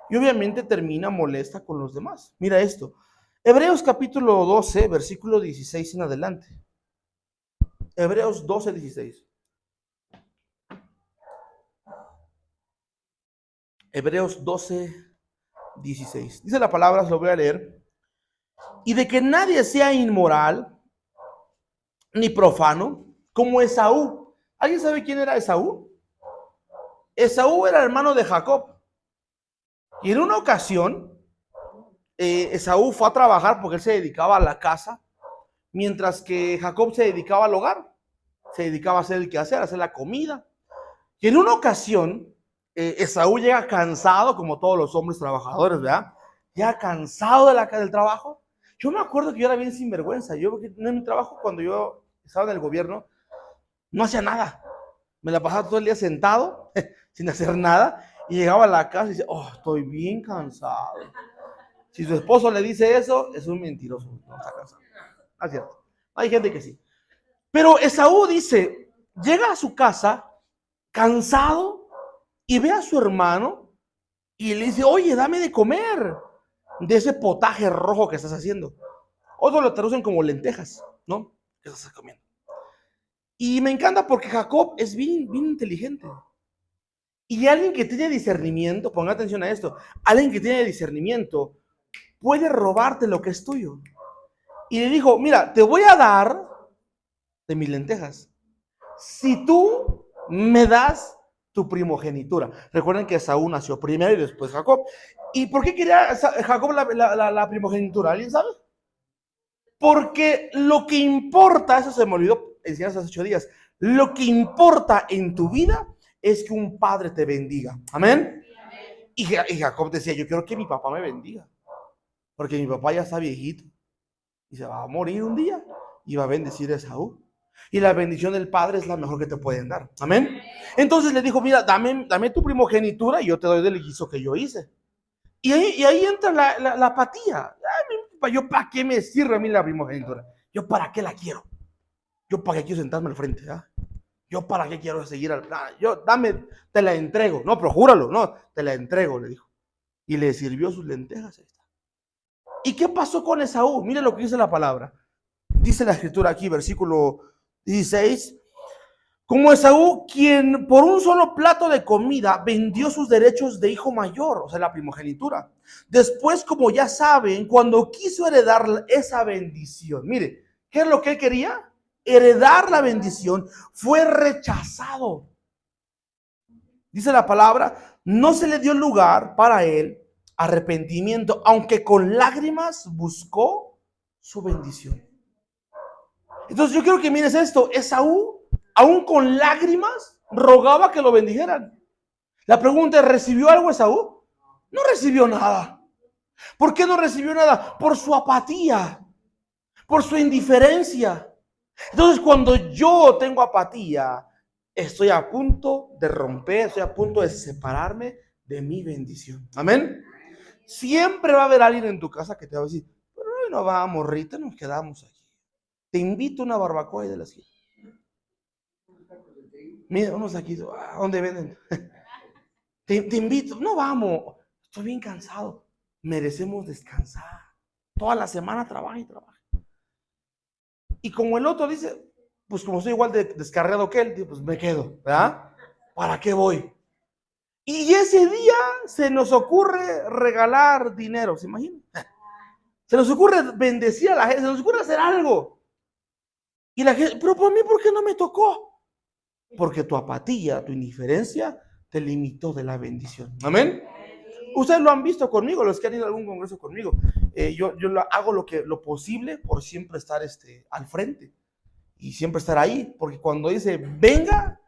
y obviamente termina molesta con los demás. Mira esto, Hebreos capítulo 12, versículo 16 en adelante. Hebreos 12, 16. Hebreos 12, 16. Dice la palabra, se lo voy a leer. Y de que nadie sea inmoral, ni profano, como Esaú. ¿Alguien sabe quién era Esaú? Esaú era hermano de Jacob. Y en una ocasión, Esaú fue a trabajar porque él se dedicaba a la casa, mientras que Jacob se dedicaba al hogar. Se dedicaba a hacer el quehacer, a hacer la comida. Y en una ocasión, Esaú llega cansado, como todos los hombres trabajadores, ¿verdad? Llega cansado del trabajo. Yo me acuerdo que yo era bien sinvergüenza. Yo en mi trabajo, cuando yo estaba en el gobierno, no hacía nada. Me la pasaba todo el día sentado, sin hacer nada, y llegaba a la casa y decía, oh, estoy bien cansado. Si su esposo le dice eso, es un mentiroso, no está cansado. No es cierto. Hay gente que sí. Pero Esaú dice, llega a su casa cansado y ve a su hermano y le dice, oye, dame de comer de ese potaje rojo que estás haciendo. Otros lo traducen como lentejas, ¿no? ¿Qué estás comiendo? Y me encanta porque Jacob es bien, bien inteligente. Y alguien que tiene discernimiento, ponga atención a esto, alguien que tiene discernimiento puede robarte lo que es tuyo. Y le dijo, mira, te voy a dar de mis lentejas si tú me das tu primogenitura. Recuerden que Esaú nació primero y después Jacob. ¿Y por qué quería Jacob la primogenitura? ¿Alguien sabe? Porque lo que importa, eso se me olvidó enseñar hace 8 días, lo que importa en tu vida es que un padre te bendiga. Amén. Y Jacob decía, yo quiero que mi papá me bendiga, porque mi papá ya está viejito y se va a morir un día y va a bendecir a Esaú. Y la bendición del padre es la mejor que te pueden dar. Amén. Entonces le dijo, mira, dame tu primogenitura y yo te doy del guiso que yo hice. Y ahí entra la apatía. Ay, ¿yo para qué me sirve a mí la primogenitura? ¿Yo para qué la quiero? ¿Yo para qué quiero sentarme al frente? ¿Yo para qué quiero seguir al plan? Te la entrego. No, pero júralo, no, te la entrego, le dijo. Y le sirvió sus lentejas. ¿Y qué pasó con Esaú? Mire lo que dice la palabra. Dice la escritura aquí, versículo 16. Como Esaú, quien por un solo plato de comida vendió sus derechos de hijo mayor, o sea, la primogenitura. Después, como ya saben, cuando quiso heredar esa bendición, mire, ¿qué es lo que él quería? Heredar la bendición, fue rechazado. Dice la palabra, no se le dio lugar para él arrepentimiento, aunque con lágrimas buscó su bendición. Entonces yo quiero que mires esto, Esaú, aún con lágrimas, rogaba que lo bendijeran. La pregunta es, ¿recibió algo Esaú? No recibió nada. ¿Por qué no recibió nada? Por su apatía, por su indiferencia. Entonces cuando yo tengo apatía, estoy a punto de romper, estoy a punto de separarme de mi bendición. Amén. Siempre va a haber alguien en tu casa que te va a decir, pero hoy no vamos, Rita, nos quedamos aquí. Te invito a una barbacoa de la esquina. Mira, unos aquí, ¿dónde venden? Te invito, no vamos, estoy bien cansado. Merecemos descansar. Toda la semana trabaja y trabaja. Y como el otro dice, pues como soy igual de descarriado que él, pues me quedo, ¿verdad? ¿Para qué voy? Y ese día se nos ocurre regalar dinero, ¿se imaginan? Se nos ocurre bendecir a la gente, se nos ocurre hacer algo. Y la gente, pero por mí, ¿por qué no me tocó? Porque tu apatía, tu indiferencia te limitó de la bendición. Amén. Ustedes lo han visto conmigo, los que han ido a algún congreso conmigo. Yo hago lo posible por siempre estar al frente y siempre estar ahí, porque cuando dice venga,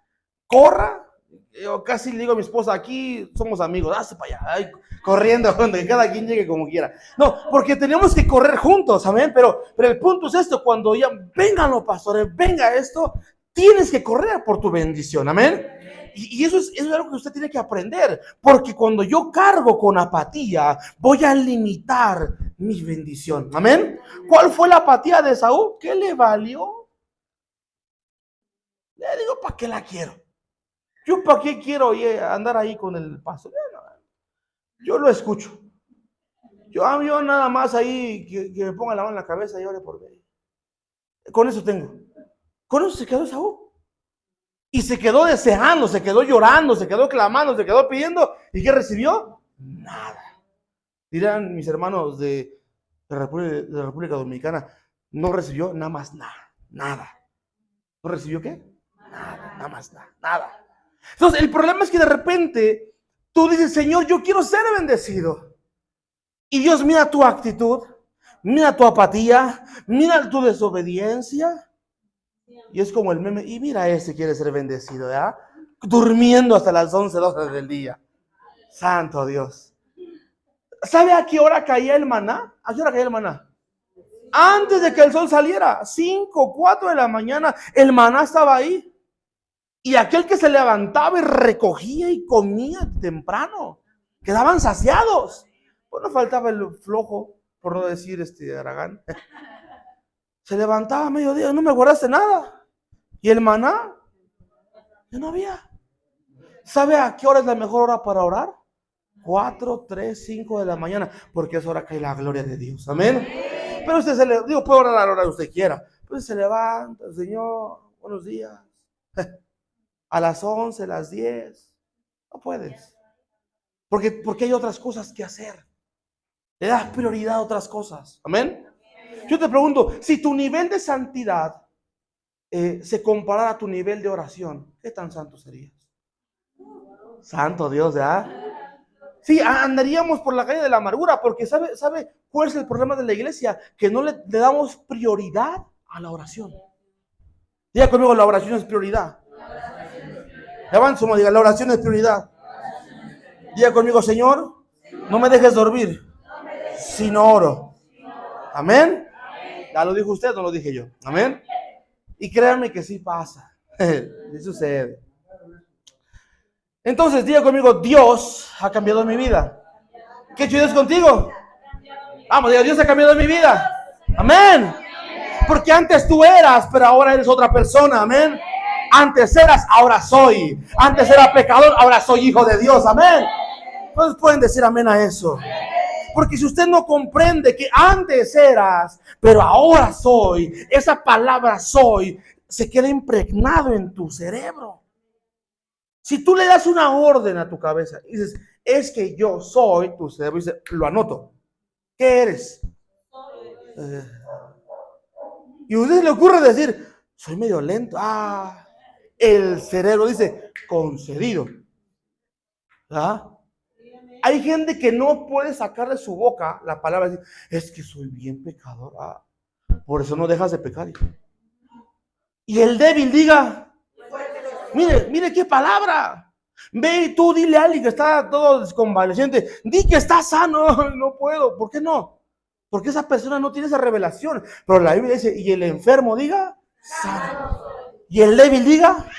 corra, yo casi le digo a mi esposa, aquí somos amigos, hazte para allá, ay, corriendo, donde cada quien llegue como quiera. No, porque tenemos que correr juntos, amén, pero el punto es esto, cuando ya vengan los pastores, venga esto, tienes que correr por tu bendición, amén. Y eso es algo que usted tiene que aprender, porque cuando yo cargo con apatía, voy a limitar mi bendición, amén. ¿Cuál fue la apatía de Esaú? ¿Qué le valió? Le digo, ¿para qué la quiero? ¿Yo para qué quiero andar ahí con el pastor? Yo lo escucho. Yo nada más ahí que me ponga la mano en la cabeza y ore por mí. Con eso tengo. Con eso se quedó Esaú. Y se quedó deseando, se quedó llorando, se quedó clamando, se quedó pidiendo. ¿Y qué recibió? Nada. Dirán mis hermanos de la República Dominicana, no recibió nada más nada. ¿No recibió qué? Nada, nada más, nada. Entonces, el problema es que de repente tú dices, Señor, yo quiero ser bendecido. Y Dios mira tu actitud, mira tu apatía, mira tu desobediencia. Y es como el meme, y mira ese quiere ser bendecido, ¿verdad? Durmiendo hasta las 11, 12 del día. Santo Dios. ¿Sabe a qué hora caía el maná? ¿A qué hora caía el maná? Antes de que el sol saliera, 5, 4 de la mañana, el maná estaba ahí. Y aquel que se levantaba y recogía y comía temprano, quedaban saciados. Pues no faltaba el flojo, por no decir Aragán. Se levantaba a mediodía, no me guardaste nada. Y el maná, ya no había. ¿Sabe a qué hora es la mejor hora para orar? 4, 3, 5 de la mañana, porque es hora que hay la gloria de Dios. Amén. Pero usted puede orar a la hora que usted quiera. Pues se levanta, Señor, buenos días. A las 11, a las 10. No puedes. Porque hay otras cosas que hacer. Le das prioridad a otras cosas. Amén. Yo te pregunto, si tu nivel de santidad se comparara a tu nivel de oración, ¿qué tan santo serías? Santo Dios, ¿verdad? Sí, andaríamos por la calle de la amargura, porque ¿sabe cuál es el problema de la iglesia? Que no le damos prioridad a la oración. Diga conmigo, la oración es prioridad. Levanta, diga, la oración es prioridad. Diga conmigo, Señor, no me dejes dormir si no oro. Amén. Ya lo dijo usted, no lo dije yo. Amén. Y créanme que sí pasa. Sí sucede. Entonces, diga conmigo, Dios ha cambiado mi vida. ¿Qué chido es contigo? Vamos, diga, Dios ha cambiado mi vida. Amén. Porque antes tú eras, pero ahora eres otra persona. Amén. Antes eras, ahora soy. Antes era pecador, ahora soy hijo de Dios. Amén. Entonces pueden decir amén a eso. Porque si usted no comprende que antes eras, pero ahora soy, esa palabra soy se queda impregnado en tu cerebro. Si tú le das una orden a tu cabeza y dices, es que yo soy, tu cerebro dice, lo anoto. ¿Qué eres? Y a usted le ocurre decir, soy medio lento. El cerebro dice, concedido. ¿Ah? Hay gente que no puede sacar de su boca la palabra, es que soy bien pecador. Por eso no dejas de pecar, hijo. Y el débil diga, mire qué palabra. Ve y tú dile a alguien que está todo desconvaleciente, di que está sano. No puedo. ¿Por qué no? Porque esa persona no tiene esa revelación. Pero la Biblia dice, y el enfermo diga, sano. Y el débil diga,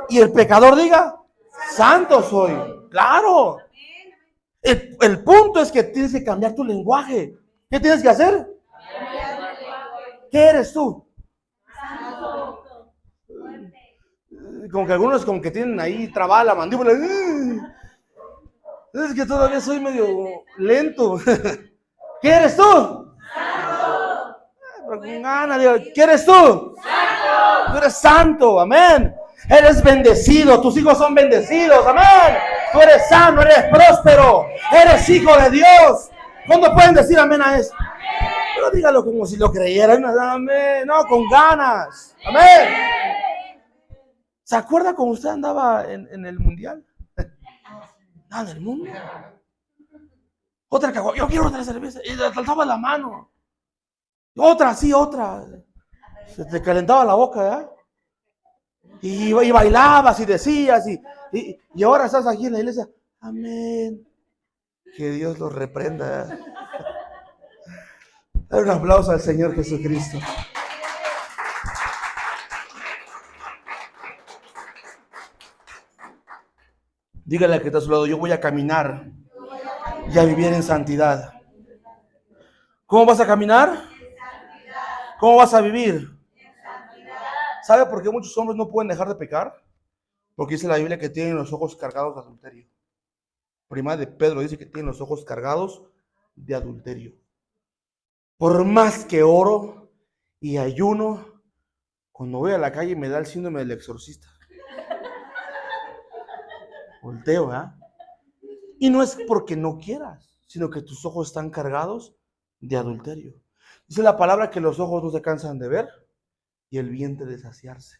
y el pecador diga, santo soy. Claro. El punto es que tienes que cambiar tu lenguaje. ¿Qué tienes que hacer? ¿Qué eres tú? Como que algunos como que tienen ahí trabada la mandíbula. Es que todavía soy medio lento. ¿Qué eres tú? Pero con ganas, digo, ¿qué eres tú? Tú eres santo, amén. Eres bendecido, tus hijos son bendecidos, amén. Tú eres sano, eres próspero, eres hijo de Dios. ¿Cuándo pueden decir amén a eso? Pero dígalo como si lo creyeran, amén. No, con ganas, amén. ¿Se acuerda cómo usted andaba en el mundial? En el mundo. Otra que yo quiero otra cerveza y le saltaba la mano. Otra, sí, otra. Se te calentaba la boca, ¿verdad? Y bailabas y decías y ahora estás aquí en la iglesia. Amén. Que Dios los reprenda. Dale un aplauso al Señor Jesucristo. Dígale al que está a su lado, yo voy a caminar y a vivir en santidad. ¿Cómo vas a caminar? ¿Cómo vas a vivir? ¿Sabe por qué muchos hombres no pueden dejar de pecar? Porque dice la Biblia que tienen los ojos cargados de adulterio. Primera de Pedro dice que tienen los ojos cargados de adulterio. Por más que oro y ayuno, cuando voy a la calle me da el síndrome del exorcista. Volteo, ¿verdad? Y no es porque no quieras, sino que tus ojos están cargados de adulterio. Dice la palabra que los ojos no se cansan de ver y el vientre de saciarse.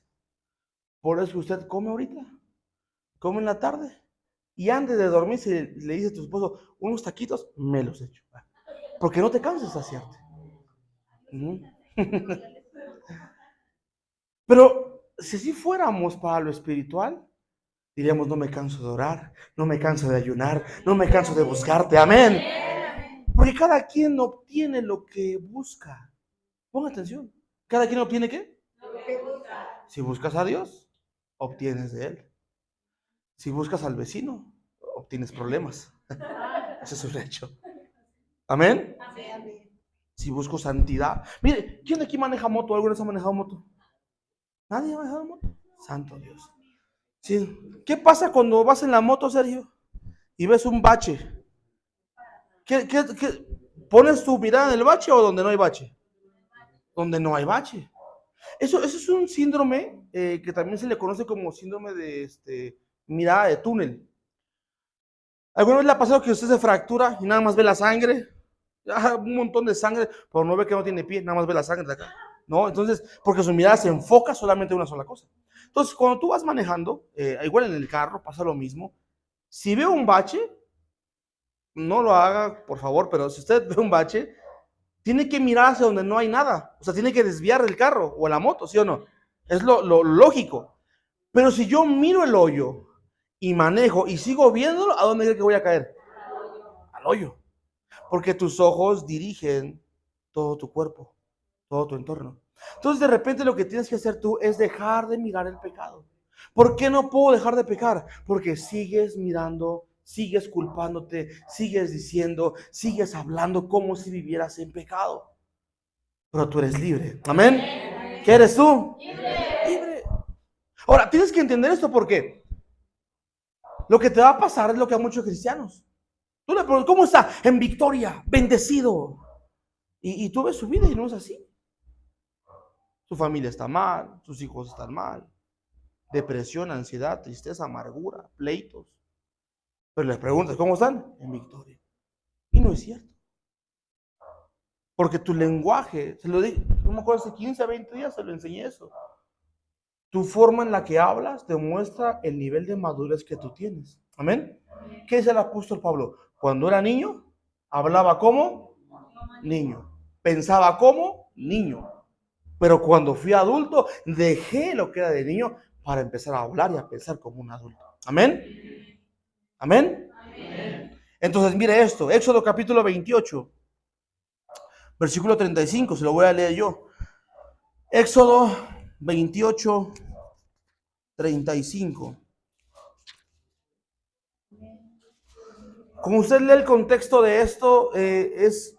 Por eso usted come ahorita, come en la tarde, y antes de dormir le dice a tu esposo, unos taquitos, me los echo. Porque no te cansas de saciarte. Pero si así fuéramos para lo espiritual, diríamos, no me canso de orar, no me canso de ayunar, no me canso de buscarte. Amén. Porque cada quien obtiene lo que busca. Ponga atención. ¿Cada quien obtiene qué? Si buscas a Dios, obtienes de Él. Si buscas al vecino, obtienes problemas. Ese es un hecho. Amén. Si busco santidad. Mire, ¿quién de aquí maneja moto? ¿Alguna vez ha manejado moto? ¿Nadie ha manejado moto? Santo Dios. Sí. ¿Qué pasa cuando vas en la moto, Sergio? Y ves un bache. ¿Qué? ¿Pones tu mirada en el bache o donde no hay bache? Donde no hay bache. Eso es un síndrome que también se le conoce como síndrome de mirada de túnel. ¿Alguna vez le ha pasado que usted se fractura y nada más ve la sangre? Un montón de sangre, pero no ve que no tiene pie, nada más ve la sangre de acá. No, entonces, porque su mirada se enfoca solamente en una sola cosa. Entonces, cuando tú vas manejando, igual en el carro pasa lo mismo. Si ve un bache, no lo haga, por favor, pero si usted ve un bache, tiene que mirar hacia donde no hay nada. O sea, tiene que desviar el carro o la moto, ¿sí o no? Es lo lógico. Pero si yo miro el hoyo y manejo y sigo viéndolo, ¿a dónde creo que voy a caer? Al hoyo. Porque tus ojos dirigen todo tu cuerpo, todo tu entorno. Entonces, de repente lo que tienes que hacer tú es dejar de mirar el pecado. ¿Por qué no puedo dejar de pecar? Porque sigues mirando, sigues culpándote, sigues diciendo, sigues hablando como si vivieras en pecado. Pero tú eres libre. ¿Amén? ¿Qué eres tú? Libre. Ahora, tienes que entender esto porque lo que te va a pasar es lo que a muchos cristianos. Tú le preguntas, ¿cómo está? En victoria, bendecido. Y tú ves su vida y no es así. Su familia está mal, sus hijos están mal. Depresión, ansiedad, tristeza, amargura, pleitos. Pero les preguntas, ¿cómo están? En victoria. Y no es cierto. Porque tu lenguaje, se lo dije, no me acuerdo, hace 15 a 20 días se lo enseñé eso. Tu forma en la que hablas demuestra el nivel de madurez que tú tienes. ¿Amén? ¿Qué dice el apóstol Pablo? Cuando era niño, hablaba como niño. Pensaba como niño. Pero cuando fui adulto, dejé lo que era de niño para empezar a hablar y a pensar como un adulto. ¿Amén? ¿Amén? Entonces, mire esto. Éxodo capítulo 28, versículo 35. Se lo voy a leer yo. Éxodo 28, 35. Como usted lee el contexto de esto, es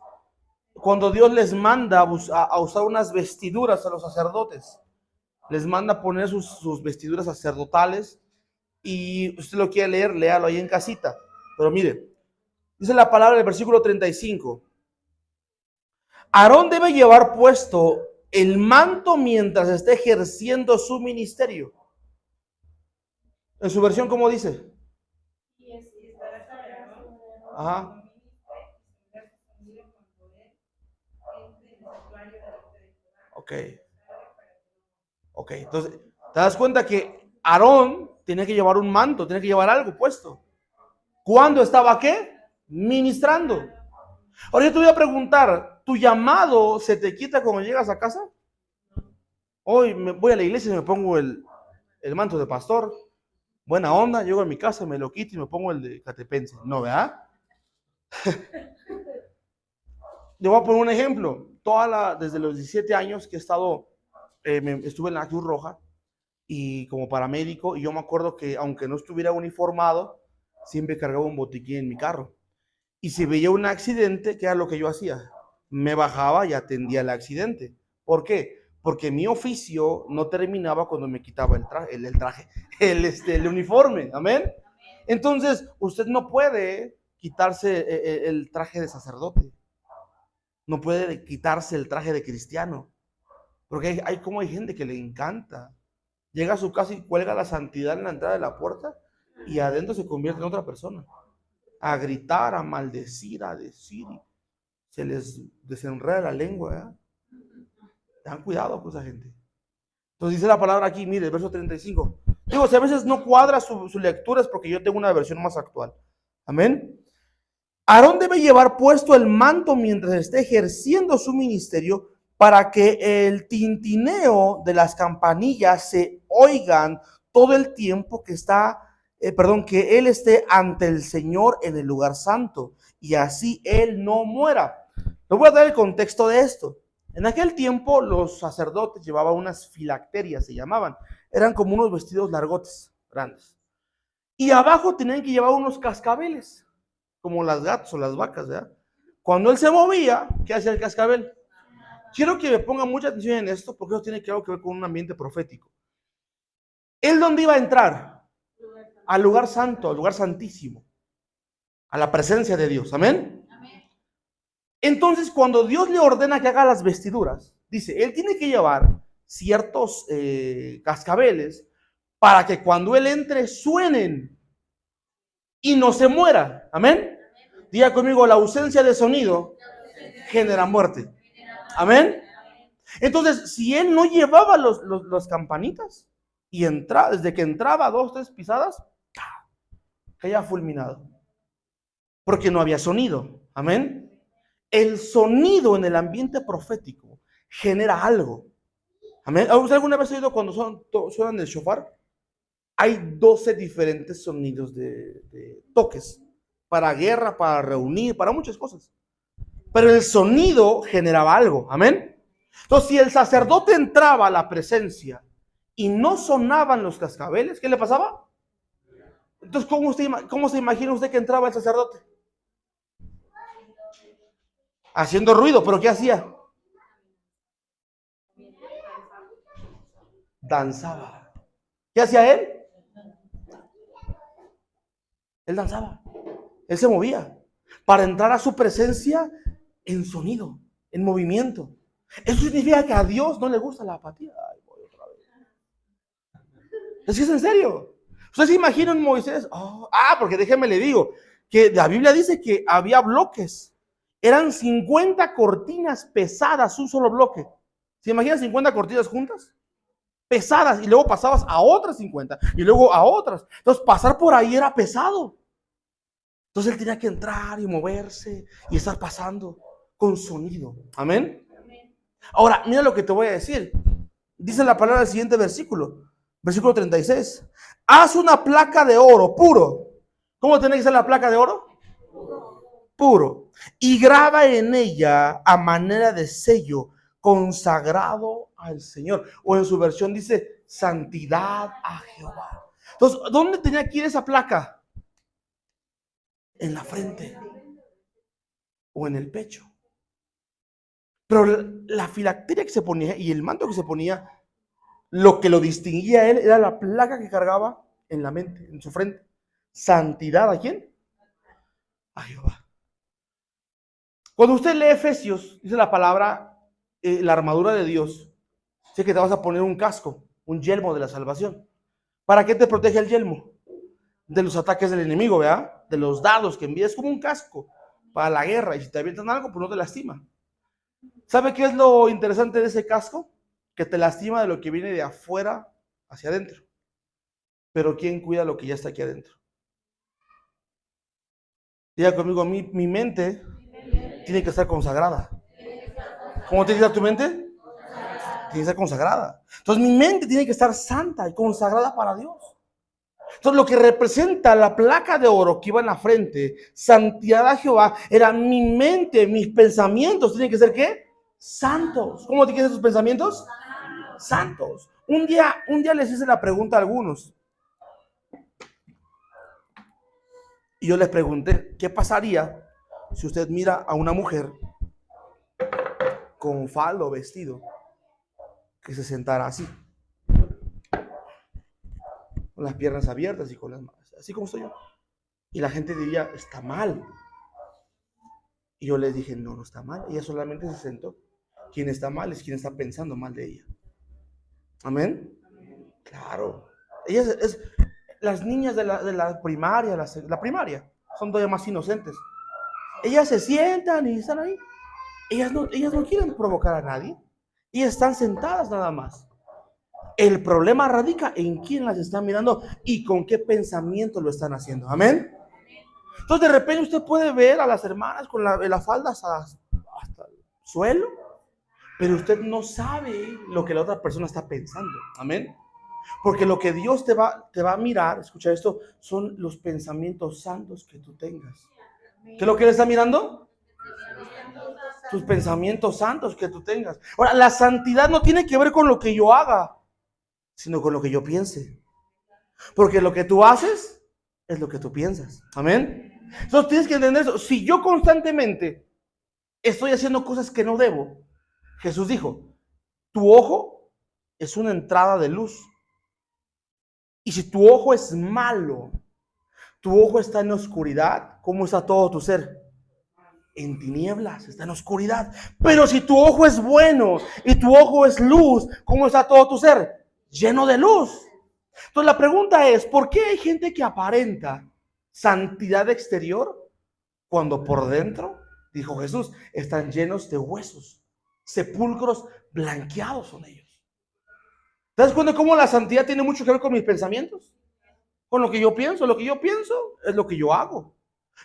cuando Dios les manda a usar unas vestiduras a los sacerdotes. Les manda poner sus vestiduras sacerdotales. Y usted lo quiere leer, léalo ahí en casita. Pero mire, dice la palabra del versículo 35. Aarón debe llevar puesto el manto mientras esté ejerciendo su ministerio. En su versión, ¿cómo dice? Ajá. Ok, entonces, te das cuenta que Aarón tenía que llevar un manto, tenía que llevar algo puesto. ¿Cuándo estaba qué? Ministrando. Ahora yo te voy a preguntar, ¿tu llamado se te quita cuando llegas a casa? Hoy me voy a la iglesia y me pongo el manto de pastor. Buena onda, llego a mi casa, me lo quito y me pongo el de catepense. No, ¿verdad? Le voy a poner un ejemplo. Desde los 17 años que he estado, estuve en la Cruz Roja y como paramédico, y yo me acuerdo que aunque no estuviera uniformado, siempre cargaba un botiquín en mi carro. Y si veía un accidente, ¿qué era lo que yo hacía? Me bajaba y atendía el accidente. ¿Por qué? Porque mi oficio no terminaba cuando me quitaba el uniforme. ¿Amén? Entonces, usted no puede quitarse el traje de sacerdote. No puede quitarse el traje de cristiano. Porque hay gente que le encanta. Llega a su casa y cuelga la santidad en la entrada de la puerta y adentro se convierte en otra persona. A gritar, a maldecir, a decir. Se les desenreda la lengua. Tengan cuidado con esa gente. Entonces dice la palabra aquí, mire, el verso 35. Digo, si a veces no cuadra su lectura es porque yo tengo una versión más actual. Amén. Aarón debe llevar puesto el manto mientras esté ejerciendo su ministerio para que el tintineo de las campanillas se oigan todo el tiempo que que él esté ante el Señor en el lugar santo y así él no muera. Les voy a dar el contexto de esto. En aquel tiempo los sacerdotes llevaban unas filacterias, se llamaban. Eran como unos vestidos largotes, grandes. Y abajo tenían que llevar unos cascabeles, como las gatos o las vacas, ¿verdad? Cuando él se movía, ¿qué hacía el cascabel? Quiero que me pongan mucha atención en esto, porque eso tiene algo que ver con un ambiente profético. ¿Él dónde iba a entrar? Al lugar santo, al lugar santísimo, a la presencia de Dios. ¿Amén? Entonces, cuando Dios le ordena que haga las vestiduras, dice, él tiene que llevar ciertos cascabeles para que cuando él entre suenen y no se muera. ¿Amén? Diga conmigo, la ausencia de sonido genera muerte. ¿Amén? Entonces, si él no llevaba las campanitas y desde que entraba 2, 3 pisadas, caía fulminado. Porque no había sonido. ¿Amén? El sonido en el ambiente profético genera algo. ¿Amén? ¿Usted alguna vez ha oído cuando suenan el shofar? Hay 12 diferentes sonidos de toques. Para guerra, para reunir, para muchas cosas. Pero el sonido generaba algo. ¿Amén? Entonces, si el sacerdote entraba a la presencia y no sonaban los cascabeles, ¿qué le pasaba? Entonces, ¿cómo se imagina usted que entraba el sacerdote? Haciendo ruido, pero ¿qué hacía? Danzaba. ¿Qué hacía él? Él danzaba. Él se movía para entrar a su presencia en sonido, en movimiento. Eso significa que a Dios no le gusta la apatía. Ay, voy otra vez. Es que es en serio. Usted se imagina en Moisés. Porque déjeme le digo que la Biblia dice que había bloques. Eran 50 cortinas pesadas, un solo bloque. ¿Se imaginan 50 cortinas juntas? Pesadas, y luego pasabas a otras 50, y luego a otras. Entonces, pasar por ahí era pesado. Entonces, él tenía que entrar y moverse y estar pasando con sonido. Amén. Ahora, mira lo que te voy a decir. Dice la palabra del siguiente versículo, versículo 36. Haz una placa de oro puro. ¿Cómo tiene que ser la placa de oro? Puro. Y graba en ella a manera de sello consagrado al Señor. O en su versión dice santidad a Jehová. Entonces, ¿dónde tenía que ir esa placa? En la frente o en el pecho. Pero la filacteria que se ponía y el manto que se ponía, lo que lo distinguía a él era la placa que cargaba en la mente, en su frente. ¿Santidad a quién? A Jehová. Cuando usted lee Efesios, dice la palabra, la armadura de Dios, sé que te vas a poner un casco, un yelmo de la salvación. ¿Para qué te protege el yelmo? De los ataques del enemigo, ¿verdad? De los dardos que envías, como un casco para la guerra. Y si te avientan algo, pues no te lastima. ¿Sabe qué es lo interesante de ese casco? Que te lastima de lo que viene de afuera hacia adentro. Pero ¿quién cuida lo que ya está aquí adentro? Diga conmigo, mi mente tiene que estar consagrada. ¿Cómo tiene que estar tu mente? Tiene que estar consagrada. Entonces mi mente tiene que estar santa y consagrada para Dios. Entonces lo que representa la placa de oro que iba en la frente, santidad a Jehová, era mi mente, mis pensamientos tienen que ser ¿qué? Santos. ¿Cómo tienen que ser sus pensamientos? Santos. Un día les hice la pregunta a algunos. Y yo les pregunté, ¿qué pasaría si usted mira a una mujer con falda o vestido que se sentara así, con las piernas abiertas y con las manos, así como estoy yo? Y la gente diría, está mal. Y yo les dije, no está mal. Ella solamente se sentó. Quien está mal es quien está pensando mal de ella. ¿Amén? Claro. Ellas las niñas de la primaria, la primaria, son todavía más inocentes. Ellas se sientan y están ahí. Ellas no quieren provocar a nadie. Ellas están sentadas nada más. El problema radica en quién las está mirando y con qué pensamiento lo están haciendo. Amén. Entonces de repente usted puede ver a las hermanas con la falda hasta el suelo, pero usted no sabe lo que la otra persona está pensando. Amén. Porque lo que Dios te va a mirar, escucha esto, son los pensamientos santos que tú tengas. ¿Qué es lo que Él está mirando? Tus pensamientos santos que tú tengas. Ahora, la santidad no tiene que ver con lo que yo haga, sino con lo que yo piense. Porque lo que tú haces es lo que tú piensas. Amén. Entonces tienes que entender eso. Si yo constantemente estoy haciendo cosas que no debo, Jesús dijo, tu ojo es una entrada de luz. Y si tu ojo es malo, tu ojo está en oscuridad, ¿cómo está todo tu ser? En tinieblas, está en oscuridad. Pero si tu ojo es bueno y tu ojo es luz, ¿cómo está todo tu ser? Lleno de luz. Entonces la pregunta es, ¿por qué hay gente que aparenta santidad exterior cuando por dentro, dijo Jesús, están llenos de huesos, sepulcros blanqueados son ellos? ¿Te das cuenta cómo la santidad tiene mucho que ver con mis pensamientos? Con lo que yo pienso. Lo que yo pienso es lo que yo hago.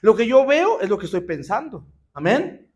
Lo que yo veo es lo que estoy pensando. Amén.